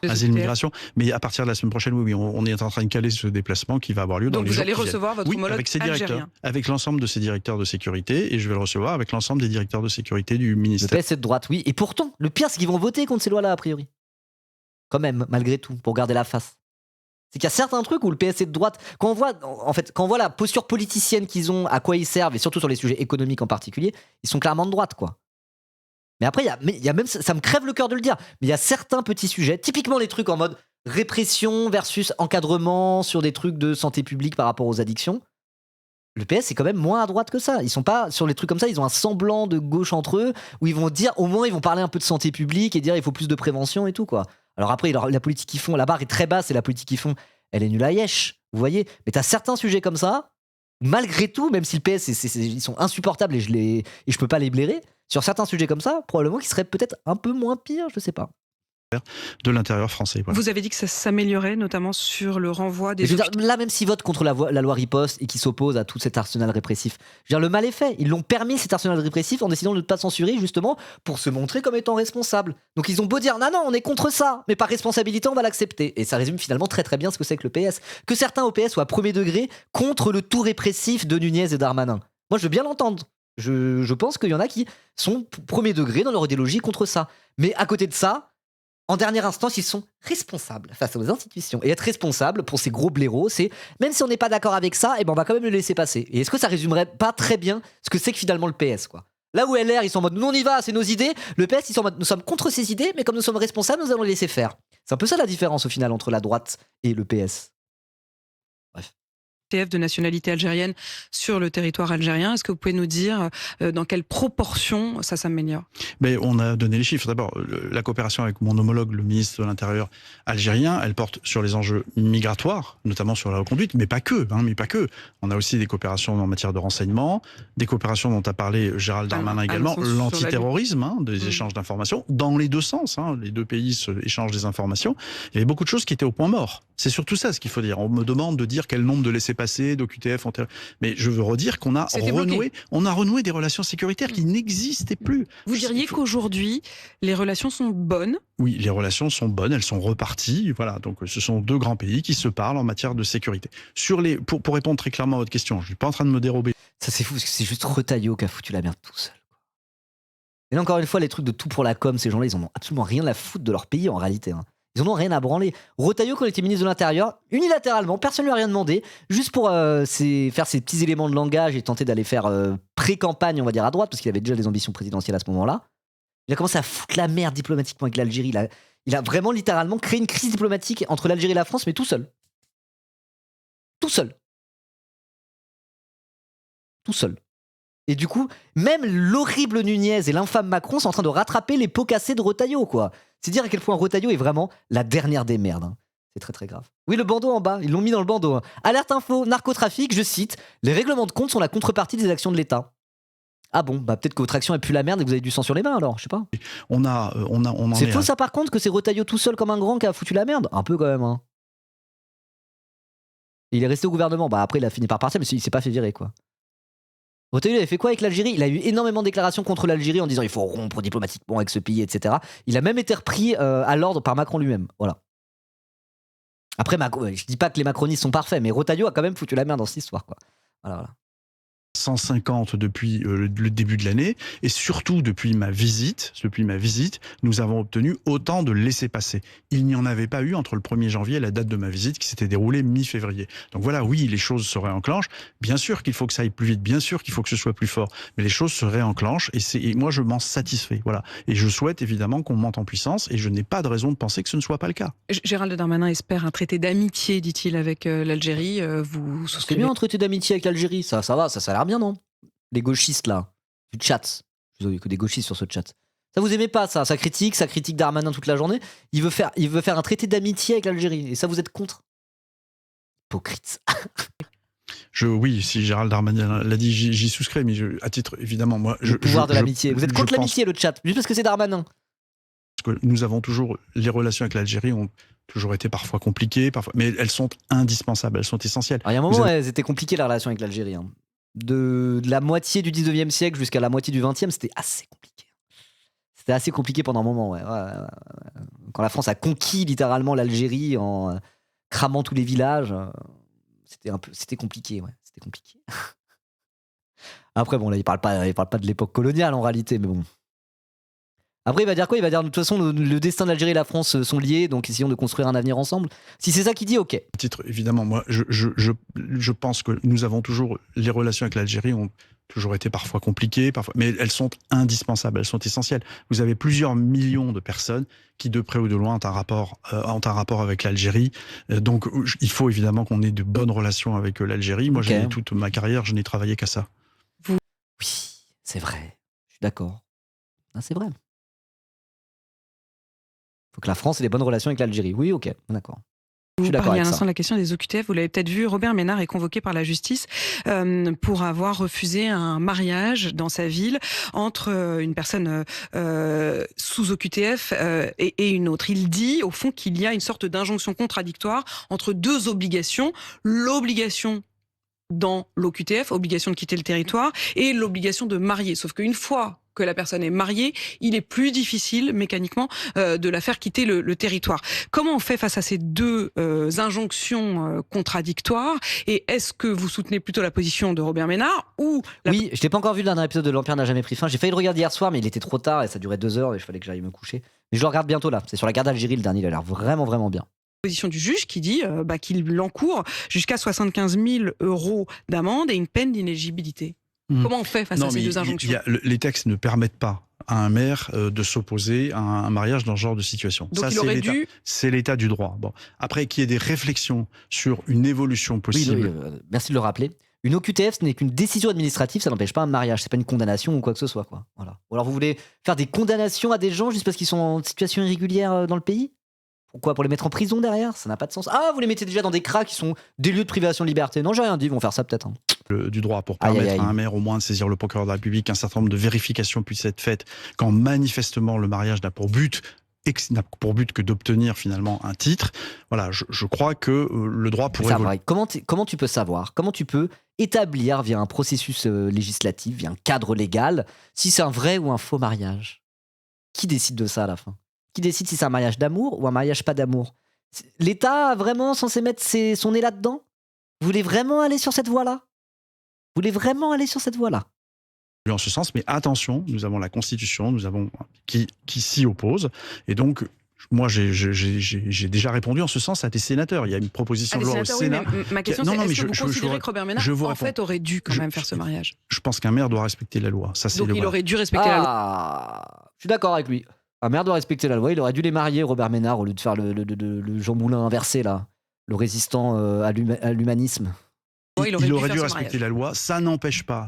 Asile-migration. Mais à partir de la semaine prochaine, oui, on est en train de caler ce déplacement qui va avoir lieu dans les jours qui viennent. Donc vous allez recevoir votre homologue avec ses algérien. directeurs, avec l'ensemble de ses directeurs de sécurité, et je vais le recevoir avec l'ensemble des directeurs de sécurité du ministère. Le PS est de droite, oui. Et pourtant, le pire, c'est qu'ils vont voter contre ces lois-là, a priori. Quand même, malgré tout, pour garder la face. C'est qu'il y a certains trucs où le PS est de droite. Quand on voit la posture politicienne qu'ils ont, à quoi ils servent, et surtout sur les sujets économiques en particulier, ils sont clairement de droite, quoi. Mais après, il y a même, ça me crève le cœur de le dire, mais il y a certains petits sujets, typiquement les trucs en mode répression versus encadrement sur des trucs de santé publique par rapport aux addictions. Le PS est quand même moins à droite que ça. Ils sont pas sur les trucs comme ça, ils ont un semblant de gauche entre eux où ils vont dire, au moins ils vont parler un peu de santé publique et dire il faut plus de prévention et tout, quoi. Alors après, la politique qu'ils font, la barre est très basse et la politique qu'ils font, elle est nulle à yesh, vous voyez. Mais t'as certains sujets comme ça, malgré tout, même si le PS, ils sont insupportables et je peux pas les blairer, sur certains sujets comme ça, probablement qu'ils seraient peut-être un peu moins pires, je sais pas. De l'intérieur français. Voilà. Vous avez dit que ça s'améliorait, notamment sur le renvoi des... Là, même s'ils votent contre la loi riposte et qui s'opposent à tout cet arsenal répressif, le mal est fait. Ils l'ont permis, cet arsenal répressif, en décidant de ne pas censurer, justement, pour se montrer comme étant responsable. Donc ils ont beau dire, non, on est contre ça, mais par responsabilité, on va l'accepter. Et ça résume finalement très très bien ce que c'est que le PS. Que certains au PS soient premier degré contre le tout répressif de Nunez et Darmanin. Moi, je veux bien l'entendre. Je pense qu'il y en a qui sont premier degré dans leur idéologie contre ça. Mais à côté de ça, en dernière instance, ils sont responsables face aux institutions. Et être responsable pour ces gros blaireaux, c'est même si on n'est pas d'accord avec ça, on va quand même le laisser passer. Et est-ce que ça résumerait pas très bien ce que c'est que finalement le PS, quoi ? Là où LR, ils sont en mode nous on y va, c'est nos idées. Le PS, ils sont en mode nous sommes contre ces idées, mais comme nous sommes responsables, nous allons les laisser faire. C'est un peu ça la différence au final entre la droite et le PS. Bref. De nationalité algérienne sur le territoire algérien. Est-ce que vous pouvez nous dire dans quelle proportion ça s'améliore ? Mais on a donné les chiffres. D'abord, la coopération avec mon homologue, le ministre de l'Intérieur algérien, elle porte sur les enjeux migratoires, notamment sur la reconduite, mais pas que. On a aussi des coopérations en matière de renseignement, des coopérations dont a parlé Gérald Darmanin également, l'antiterrorisme, des échanges d'informations, dans les deux sens. Les deux pays échangent des informations. Il y avait beaucoup de choses qui étaient au point mort. C'est surtout ça ce qu'il faut dire. On me demande de dire quel nombre de laissez-passer, d'OQTF, mais je veux redire qu'on a renoué des relations sécuritaires qui n'existaient plus. Vous diriez qu'aujourd'hui, les relations sont bonnes ? Oui, les relations sont bonnes, elles sont reparties. Voilà, donc ce sont deux grands pays qui se parlent en matière de sécurité. Pour répondre très clairement à votre question, je ne suis pas en train de me dérober. Ça c'est fou, parce que c'est juste Retailleau qui a foutu la merde tout seul. Et là, encore une fois, les trucs de tout pour la com, ces gens-là, ils en ont absolument rien à foutre de leur pays en réalité. Hein. Ils en ont rien à branler. Retailleau, quand il était ministre de l'Intérieur, unilatéralement, personne ne lui a rien demandé, juste pour faire ses petits éléments de langage et tenter d'aller faire pré-campagne, on va dire, à droite, parce qu'il avait déjà des ambitions présidentielles à ce moment-là. Il a commencé à foutre la merde diplomatiquement avec l'Algérie. Il a vraiment littéralement créé une crise diplomatique entre l'Algérie et la France, mais tout seul. Tout seul. Tout seul. Et du coup, même l'horrible Nunez et l'infâme Macron sont en train de rattraper les pots cassés de Retailleau, quoi. C'est dire à quel point Retailleau est vraiment la dernière des merdes. Hein. C'est très très grave. Oui, le bandeau en bas, ils l'ont mis dans le bandeau. Hein. Alerte info, narcotrafic, je cite, les règlements de compte sont la contrepartie des actions de l'État. Ah bon, bah peut-être que votre action est plus la merde et que vous avez du sang sur les mains alors, je sais pas. C'est faux ça par contre que c'est Retailleau tout seul comme un grand qui a foutu la merde. Un peu quand même. Hein. Et il est resté au gouvernement. Bah après il a fini par partir mais il s'est pas fait virer quoi. Retailleau avait fait quoi avec l'Algérie? Il a eu énormément de déclarations contre l'Algérie en disant il faut rompre diplomatiquement avec ce pays, etc. Il a même été repris à l'ordre par Macron lui-même. Voilà. Après, je dis pas que les macronistes sont parfaits, mais Retailleau a quand même foutu la merde dans cette histoire. Quoi. Voilà. 150 depuis le début de l'année et surtout depuis ma visite, nous avons obtenu autant de laissez-passer. Il n'y en avait pas eu entre le 1er janvier et la date de ma visite qui s'était déroulée mi-février. Donc voilà, oui, les choses se réenclenchent. Bien sûr qu'il faut que ça aille plus vite, bien sûr qu'il faut que ce soit plus fort, mais les choses se réenclenchent et moi je m'en satisfais. Voilà. Et je souhaite évidemment qu'on monte en puissance et je n'ai pas de raison de penser que ce ne soit pas le cas. Gérald Darmanin espère un traité d'amitié, dit-il, avec l'Algérie. Vous souscrivez? C'est bien un traité d'amitié avec l'Algérie, ça va, ça a l'air bien, non? Les gauchistes, là, du chat. Je il y a que des gauchistes sur ce chat. Ça vous aimez pas, ça? Ça critique Darmanin toute la journée. Il veut faire un traité d'amitié avec l'Algérie. Et ça, vous êtes contre? Hypocrite. Oui, si Gérald Darmanin l'a dit, j'y souscris, mais à titre, évidemment, moi... Le pouvoir de l'amitié. Vous êtes contre l'amitié, le chat, juste parce que c'est Darmanin. Parce que nous avons toujours... Les relations avec l'Algérie ont toujours été parfois compliquées, mais elles sont indispensables, elles sont essentielles. Alors, il y a un moment, elles étaient compliquées, la relation avec l'Algérie. Hein. De la moitié du 19e siècle jusqu'à la moitié du 20e, c'était assez compliqué. C'était assez compliqué pendant un moment, ouais. Quand la France a conquis littéralement l'Algérie en cramant tous les villages, c'était compliqué, ouais. C'était compliqué. Après, bon, là, il parle pas de l'époque coloniale en réalité, mais bon. Après, il va dire quoi? Il va dire de toute façon, le destin de l'Algérie et la France sont liés, donc essayons de construire un avenir ensemble. Si c'est ça qu'il dit, ok. À titre, évidemment, moi, je pense que nous avons toujours... Les relations avec l'Algérie ont toujours été parfois compliquées, mais elles sont indispensables, elles sont essentielles. Vous avez plusieurs millions de personnes qui, de près ou de loin, ont un rapport avec l'Algérie. Donc, il faut évidemment qu'on ait de bonnes relations avec l'Algérie. Moi, Okay. toute ma carrière, je n'ai travaillé qu'à ça. Oui, c'est vrai. Je suis d'accord. Ah, c'est vrai. Faut que la France ait des bonnes relations avec l'Algérie. Oui, ok, d'accord. Vous parliez à l'instant de la question des OQTF, vous l'avez peut-être vu, Robert Ménard est convoqué par la justice pour avoir refusé un mariage dans sa ville entre une personne sous OQTF et une autre. Il dit au fond qu'il y a une sorte d'injonction contradictoire entre deux obligations, l'obligation dans l'OQTF, obligation de quitter le territoire, et l'obligation de marier. Sauf qu'une fois que la personne est mariée, il est plus difficile mécaniquement de la faire quitter le territoire. Comment on fait face à ces deux injonctions contradictoires? Et est-ce que vous soutenez plutôt la position de Robert Ménard ou Oui, je l'ai pas encore vu le dernier épisode de L'Empire n'a jamais pris fin. J'ai failli le regarder hier soir, mais il était trop tard et ça durait 2 heures et il fallait que j'aille me coucher. Mais je le regarde bientôt là. C'est sur la guerre d'Algérie le dernier. Il a l'air vraiment vraiment bien. Position du juge qui dit qu'il encourt jusqu'à 75 000 € d'amende et une peine d'inéligibilité. Comment on fait face à ces deux injonctions? Les textes ne permettent pas à un maire de s'opposer à un mariage dans ce genre de situation. Donc ça, c'est l'état du droit. Bon. Après, qu'il y ait des réflexions sur une évolution possible... Oui, merci de le rappeler. Une OQTF, ce n'est qu'une décision administrative, ça n'empêche pas un mariage, c'est pas une condamnation ou quoi que ce soit. Quoi. Voilà. Ou alors vous voulez faire des condamnations à des gens juste parce qu'ils sont en situation irrégulière dans le pays? Pourquoi? Pour les mettre en prison derrière? Ça n'a pas de sens. Ah, vous les mettez déjà dans des cras qui sont des lieux de privation de liberté. Non, j'ai rien dit, ils vont faire ça peut-être. Hein. Du droit pour permettre à un maire au moins de saisir le procureur de la République, qu'un certain nombre de vérifications puissent être faites quand manifestement le mariage n'a pour but que d'obtenir finalement un titre. Voilà, je crois que le droit pourrait... Comment tu peux savoir? Comment tu peux établir via un processus législatif, via un cadre légal, si c'est un vrai ou un faux mariage? Qui décide de ça à la fin? Qui décide si c'est un mariage d'amour ou un mariage pas d'amour? L'État vraiment censé mettre son nez là-dedans? Vous voulez vraiment aller sur cette voie-là? en ce sens, mais attention, nous avons la Constitution, qui s'y oppose, et donc moi j'ai déjà répondu en ce sens à des sénateurs. Il y a une proposition de loi au Sénat. Oui, mais ma question c'est est-ce que vous considérez que Robert Ménard en fait aurait dû quand même faire ce mariage? Je pense qu'un maire doit respecter la loi. Ça, c'est donc il aurait dû respecter la loi. Je suis d'accord avec lui. Un maire doit respecter la loi. Il aurait dû les marier, Robert Ménard, au lieu de faire le Jean Moulin inversé là, le résistant à l'humanisme. Il aurait dû respecter la loi. Ça n'empêche pas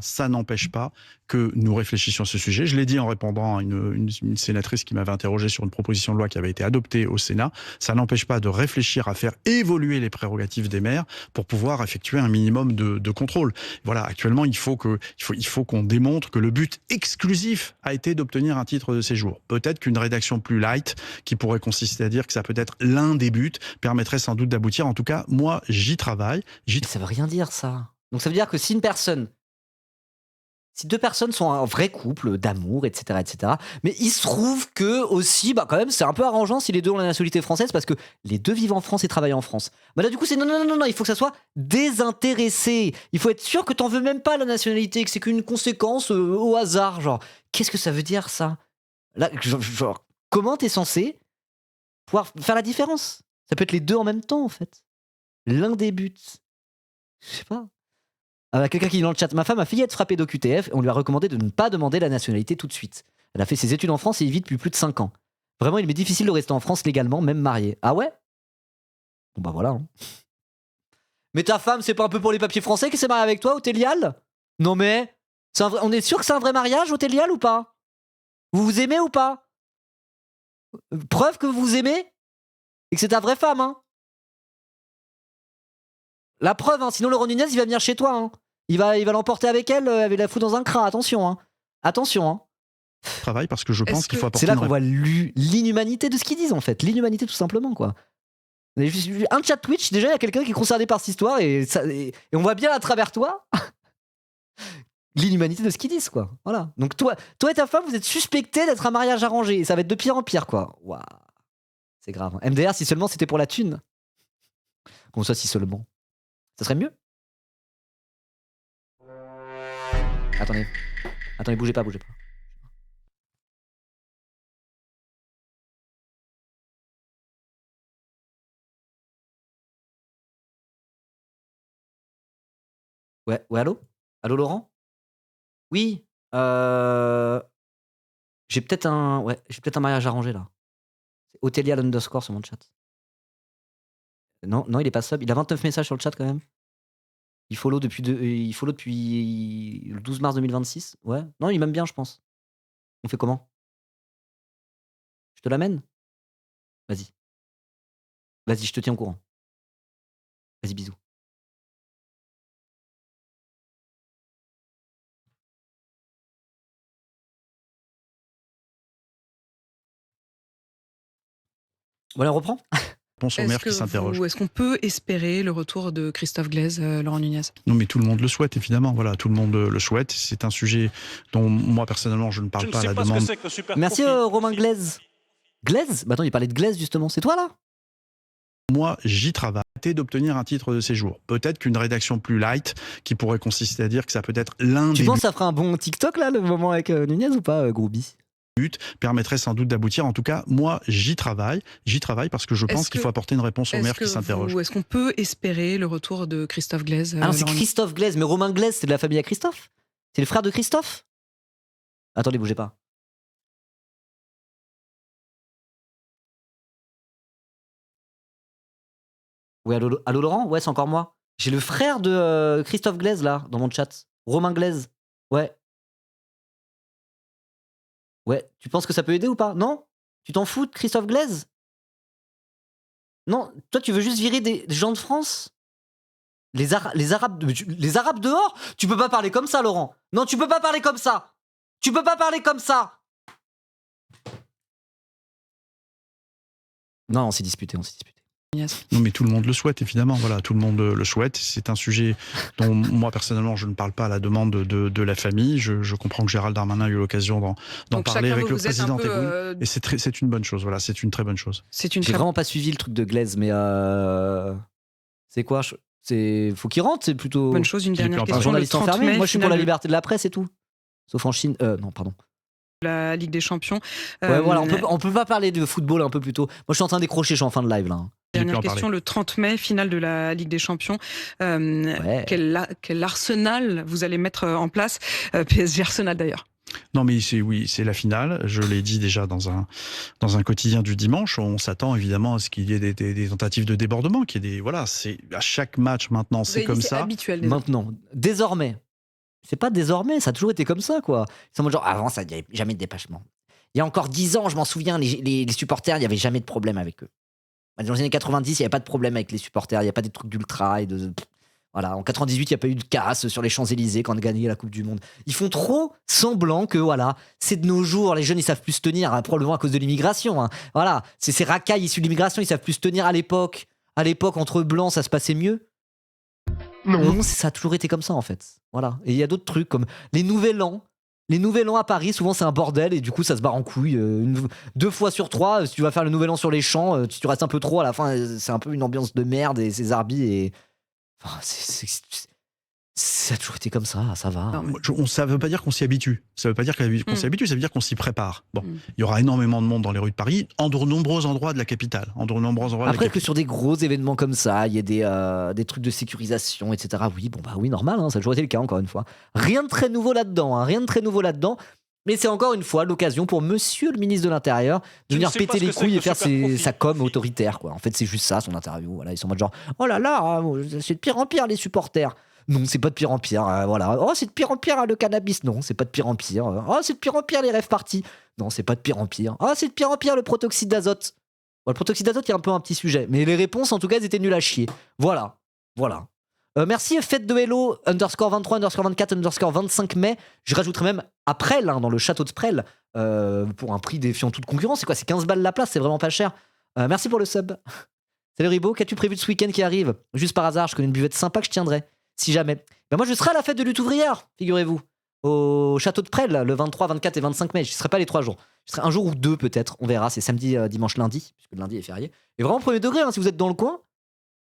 que nous réfléchissions à ce sujet. Je l'ai dit en répondant à une sénatrice qui m'avait interrogé sur une proposition de loi qui avait été adoptée au Sénat. Ça n'empêche pas de réfléchir à faire évoluer les prérogatives des maires pour pouvoir effectuer un minimum de contrôle. Voilà, actuellement, il faut qu'on démontre que le but exclusif a été d'obtenir un titre de séjour. Peut-être qu'une rédaction plus light, qui pourrait consister à dire que ça peut être l'un des buts, permettrait sans doute d'aboutir. En tout cas, moi, j'y travaille. Ça veut rien dire, ça. Donc ça veut dire que si deux personnes sont un vrai couple d'amour, etc., mais il se trouve que aussi, quand même, c'est un peu arrangeant si les deux ont la nationalité française parce que les deux vivent en France et travaillent en France. Là, du coup, c'est non, il faut que ça soit désintéressé. Il faut être sûr que t'en veux même pas la nationalité, que c'est qu'une conséquence au hasard. Genre, qu'est-ce que ça veut dire, ça? Là, genre, comment t'es censé pouvoir faire la différence? Ça peut être les deux en même temps, en fait. L'un des buts. Je sais pas. Quelqu'un qui dit dans le chat, ma femme a failli être frappée d'OQTF, on lui a recommandé de ne pas demander la nationalité tout de suite. Elle a fait ses études en France et y vit depuis plus de 5 ans. Vraiment, il m'est difficile de rester en France légalement, même mariée. Ah ouais? Bon voilà. Hein. Mais ta femme, c'est pas un peu pour les papiers français qui s'est mariée avec toi, Othélial? Non mais, on est sûr que c'est un vrai mariage, Othélial, ou pas? Vous vous aimez ou pas? Preuve que vous vous aimez? Et que c'est ta vraie femme, hein? La preuve, hein, sinon Laurent Nunez, il va venir chez toi. Hein. Il va l'emporter avec elle, la foutre dans un cras. Attention, hein. Attention, hein. Travail parce que je pense qu'il faut apporter. C'est là qu'on voit l'inhumanité de ce qu'ils disent, en fait. L'inhumanité, tout simplement, quoi. Un chat Twitch, déjà, il y a quelqu'un qui est concerné par cette histoire et on voit bien à travers toi l'inhumanité de ce qu'ils disent, quoi. Voilà. Donc, toi et ta femme, vous êtes suspectés d'être un mariage arrangé et ça va être de pire en pire, quoi. Waouh. C'est grave. MDR, si seulement c'était pour la thune. Comme ça, si seulement. Ça serait mieux. Attendez, bougez pas. Ouais, allô? Allô, Laurent? Oui, j'ai peut-être un mariage arrangé, là. C'est Othélia _ sur mon chat. Non, il est pas sub. Il a 29 messages sur le chat, quand même. Il follow depuis le 12 mars 2026. Ouais. Non, il m'aime bien, je pense. On fait comment? Je te l'amène? Vas-y, je te tiens au courant. Vas-y, bisous. Voilà, on reprend? Est-ce qu'on peut espérer le retour de Christophe Glaise, Laurent Nunez? Non, mais tout le monde le souhaite, évidemment. Voilà, tout le monde le souhaite. C'est un sujet dont moi, personnellement, je ne parle pas à la demande. Merci, Romain Glaise. Glaise? Attends, il parlait de Glaise, justement. C'est toi, là? Moi, j'y travaille d'obtenir un titre de séjour. Peut-être qu'une rédaction plus light, qui pourrait consister à dire que ça peut être l'un des... Tu penses que ça fera un bon TikTok, là, le moment avec Nunez, ou pas, Grouby? Permettrait sans doute d'aboutir. En tout cas, moi, j'y travaille parce que je pense qu'il faut apporter une réponse aux maires qui s'interrogent. Est-ce qu'on peut espérer le retour de Christophe Glaise? Ah non, c'est Christophe Glaise, mais Romain Glaise, c'est de la famille à Christophe? C'est le frère de Christophe? Attendez, bougez pas. Oui, allô Laurent? Ouais, c'est encore moi. J'ai le frère de Christophe Glaise, là, dans mon chat. Romain Glaise. Ouais. Ouais, tu penses que ça peut aider ou pas? Non? Tu t'en fous de Christophe Glaise? Non, toi tu veux juste virer des gens de France? Les Arabes dehors? Tu peux pas parler comme ça, Laurent. Non, tu peux pas parler comme ça. Non, on s'est disputé. Non, mais tout le monde le souhaite, évidemment. Voilà, tout le monde le souhaite. C'est un sujet dont moi, personnellement, je ne parle pas à la demande de la famille. Je comprends que Gérald Darmanin a eu l'occasion d'en parler avec le président Tebboune. Et c'est une bonne chose. Voilà, c'est une très bonne chose. J'ai vraiment pas suivi le truc de Glaise, mais c'est quoi? Faut qu'il rentre, c'est plutôt... Bonne chose, une dernière question. Un journaliste enfermé. Moi, je suis pour la liberté de la presse et tout. Sauf en Chine. Non, pardon. La Ligue des Champions. Ouais, voilà, on peut pas parler de football un peu plus tôt. Moi, je suis en train de décrocher, je suis en fin de live, là. Dernière question, le 30 mai, finale de la Ligue des Champions. Quel arsenal vous allez mettre en place PSG Arsenal, d'ailleurs. Non, mais c'est la finale. Je l'ai dit déjà dans un quotidien du dimanche. On s'attend évidemment à ce qu'il y ait des tentatives de débordement, c'est à chaque match maintenant, c'est comme ça. Habituel, déjà. Maintenant, désormais, c'est pas désormais, ça a toujours été comme ça, quoi. C'est en mode genre, avant, ça n'y avait jamais de détachement. Il y a encore 10 ans, je m'en souviens, les supporters, il n'y avait jamais de problème avec eux. Dans les années 90, il n'y avait pas de problème avec les supporters, il n'y a pas des trucs d'ultra et voilà, en 98, il n'y a pas eu de casse sur les Champs-Élysées quand on a gagné la Coupe du Monde. Ils font trop semblant que, voilà, c'est de nos jours, les jeunes, ils savent plus se tenir, probablement à cause de l'immigration. Hein. Voilà, c'est ces racailles issus de l'immigration, ils savent plus se tenir à l'époque. À l'époque, entre blancs, ça se passait mieux. Non, ça a toujours été comme ça, en fait. Voilà. Et il y a d'autres trucs, comme les Nouvel An. Les Nouvel An à Paris, souvent, c'est un bordel, et du coup, ça se barre en couille. 2 fois sur 3, si tu vas faire le Nouvel An sur les champs, tu restes un peu trop, à la fin, c'est un peu une ambiance de merde, et c'est Zarbi, et... Enfin, ça a toujours été comme ça va. Ça ne veut pas dire qu'on s'y habitue. Ça ne veut pas dire qu'on s'y habitue, ça veut dire qu'on s'y prépare. Bon, il y aura énormément de monde dans les rues de Paris, en de nombreux endroits de la capitale. Après que sur des gros événements comme ça, il y ait des trucs de sécurisation, etc. Oui, normal, hein, ça a toujours été le cas, encore une fois. Rien de très nouveau là-dedans. Mais c'est encore une fois l'occasion pour monsieur le ministre de l'Intérieur de venir péter les couilles et faire sa com autoritaire, quoi. En fait, c'est juste ça, son interview. Voilà, ils sont en mode genre, oh là là, c'est de pire en pire, les supporters. Non, c'est pas de pire en pire, voilà. Oh, c'est de pire en pire, le cannabis. Non, c'est pas de pire en pire. Oh, c'est de pire en pire, les rêves parties. Non, c'est pas de pire en pire. Oh, c'est de pire en pire, le protoxyde d'azote. Bon, le protoxyde d'azote, il y a un peu un petit sujet. Mais les réponses, en tout cas, elles étaient nulles à chier. Voilà. Merci, fête de Hello, _23, _24, _25 mai. Je rajouterai même à Presles, dans le château de Presles, pour un prix défiant toute concurrence. C'est quoi? C'est 15 balles la place, c'est vraiment pas cher. Merci pour le sub. Salut Ribo, qu'as-tu prévu de ce week-end qui arrive? Juste par hasard, je connais une buvette sympa que je tiendrai. Si jamais. Moi, je serai à la fête de lutte ouvrière, figurez-vous. Au château de Presles, le 23, 24 et 25 mai. Je ne serai pas les 3 jours. Je serai un jour ou 2 peut-être. On verra. C'est samedi, dimanche, lundi, puisque le lundi est férié. Et vraiment, premier degré, si vous êtes dans le coin,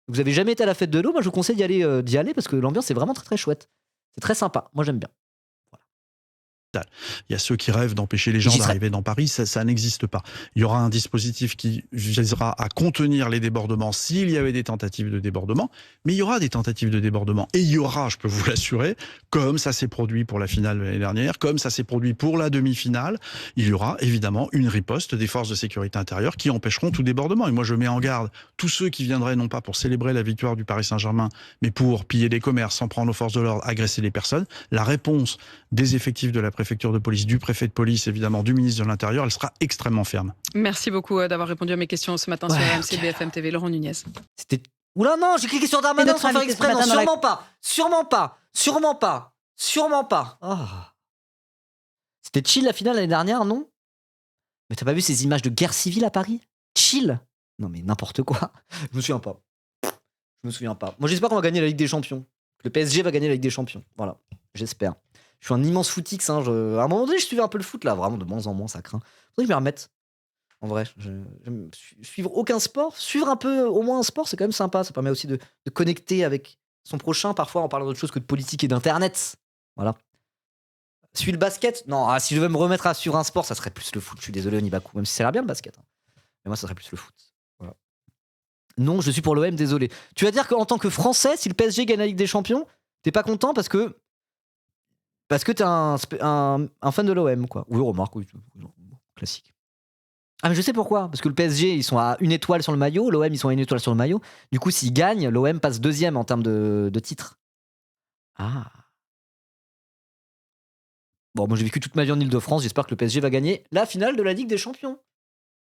vous avez jamais été à la fête de l'eau, moi je vous conseille d'y aller parce que l'ambiance est vraiment très très chouette. C'est très sympa. Moi j'aime bien. Il y a ceux qui rêvent d'empêcher les gens d'arriver dans Paris, ça n'existe pas. Il y aura un dispositif qui visera à contenir les débordements s'il y avait des tentatives de débordement, mais il y aura des tentatives de débordement. Et il y aura, je peux vous l'assurer, comme ça s'est produit pour la finale de l'année dernière, comme ça s'est produit pour la demi-finale, il y aura évidemment une riposte des forces de sécurité intérieure qui empêcheront tout débordement. Et moi je mets en garde tous ceux qui viendraient non pas pour célébrer la victoire du Paris Saint-Germain, mais pour piller des commerces, s'en prendre aux forces de l'ordre, agresser les personnes. La réponse des effectifs de la préfecture de police, du préfet de police, évidemment, du ministre de l'Intérieur, elle sera extrêmement ferme. Merci beaucoup d'avoir répondu à mes questions ce matin sur AMC BFM TV. Laurent Nunez. C'était... Oula non, j'ai cliqué sur Darmanin sans faire exprès. Non, sûrement pas. Oh. C'était chill la finale l'année dernière, non? Mais t'as pas vu ces images de guerre civile à Paris? Chill? Non mais n'importe quoi. Je me souviens pas. Moi j'espère qu'on va gagner la Ligue des Champions. Le PSG va gagner la Ligue des Champions. Voilà, j'espère. Je suis un immense footix. À un moment donné, je suivais un peu le foot, là, vraiment, de moins en moins, ça craint. Faudrait que je m'y remette. En vrai, suivre aucun sport, suivre un peu, au moins un sport, c'est quand même sympa. Ça permet aussi de connecter avec son prochain, parfois en parlant d'autre chose que de politique et d'internet. Voilà. Suivre le basket? Non, si je devais me remettre à suivre un sport, ça serait plus le foot. Je suis désolé, on y va coup. Même si ça a l'air bien le basket. Mais moi, ça serait plus le foot. Voilà. Non, je suis pour l'OM, désolé. Tu vas dire qu'en tant que Français, si le PSG gagne la Ligue des Champions, t'es pas content parce que t'es un fan de l'OM, quoi. Oui, remarque, oui. Classique. Ah, mais je sais pourquoi. Parce que le PSG, ils sont à 1 étoile sur le maillot. L'OM, ils sont à 1 étoile sur le maillot. Du coup, s'ils gagnent, l'OM passe 2e en termes de titres. Ah. Bon, moi, j'ai vécu toute ma vie en Ile-de-France. J'espère que le PSG va gagner la finale de la Ligue des Champions.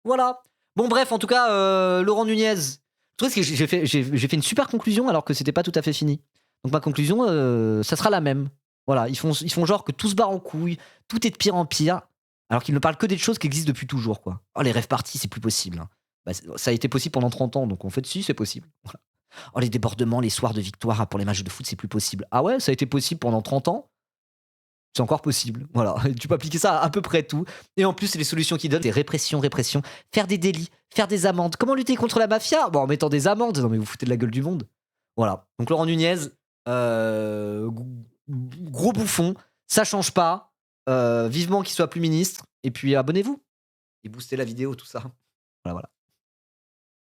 Voilà. Bon, bref, en tout cas, Laurent Nunez. Tu vois, j'ai fait une super conclusion alors que c'était pas tout à fait fini. Donc, ma conclusion, ça sera la même. Voilà, ils font genre que tout se barre en couille, tout est de pire en pire, alors qu'ils ne parlent que des choses qui existent depuis toujours, quoi. Oh, les rêves parties, c'est plus possible. Hein. Ça a été possible pendant 30 ans, donc en fait, si, c'est possible. Voilà. Oh, les débordements, les soirs de victoire pour les matchs de foot, c'est plus possible. Ah ouais, ça a été possible pendant 30 ans, c'est encore possible. Voilà, tu peux appliquer ça à peu près tout. Et en plus, les solutions qu'ils donnent, c'est répression, faire des délits, faire des amendes. Comment lutter contre la mafia? Bon, en mettant des amendes. Non, mais vous foutez de la gueule du monde. Voilà. Donc, Laurent Nunez, gros bouffon, ça change pas. Vivement qu'il soit plus ministre. Et puis abonnez-vous et boostez la vidéo, tout ça. Voilà.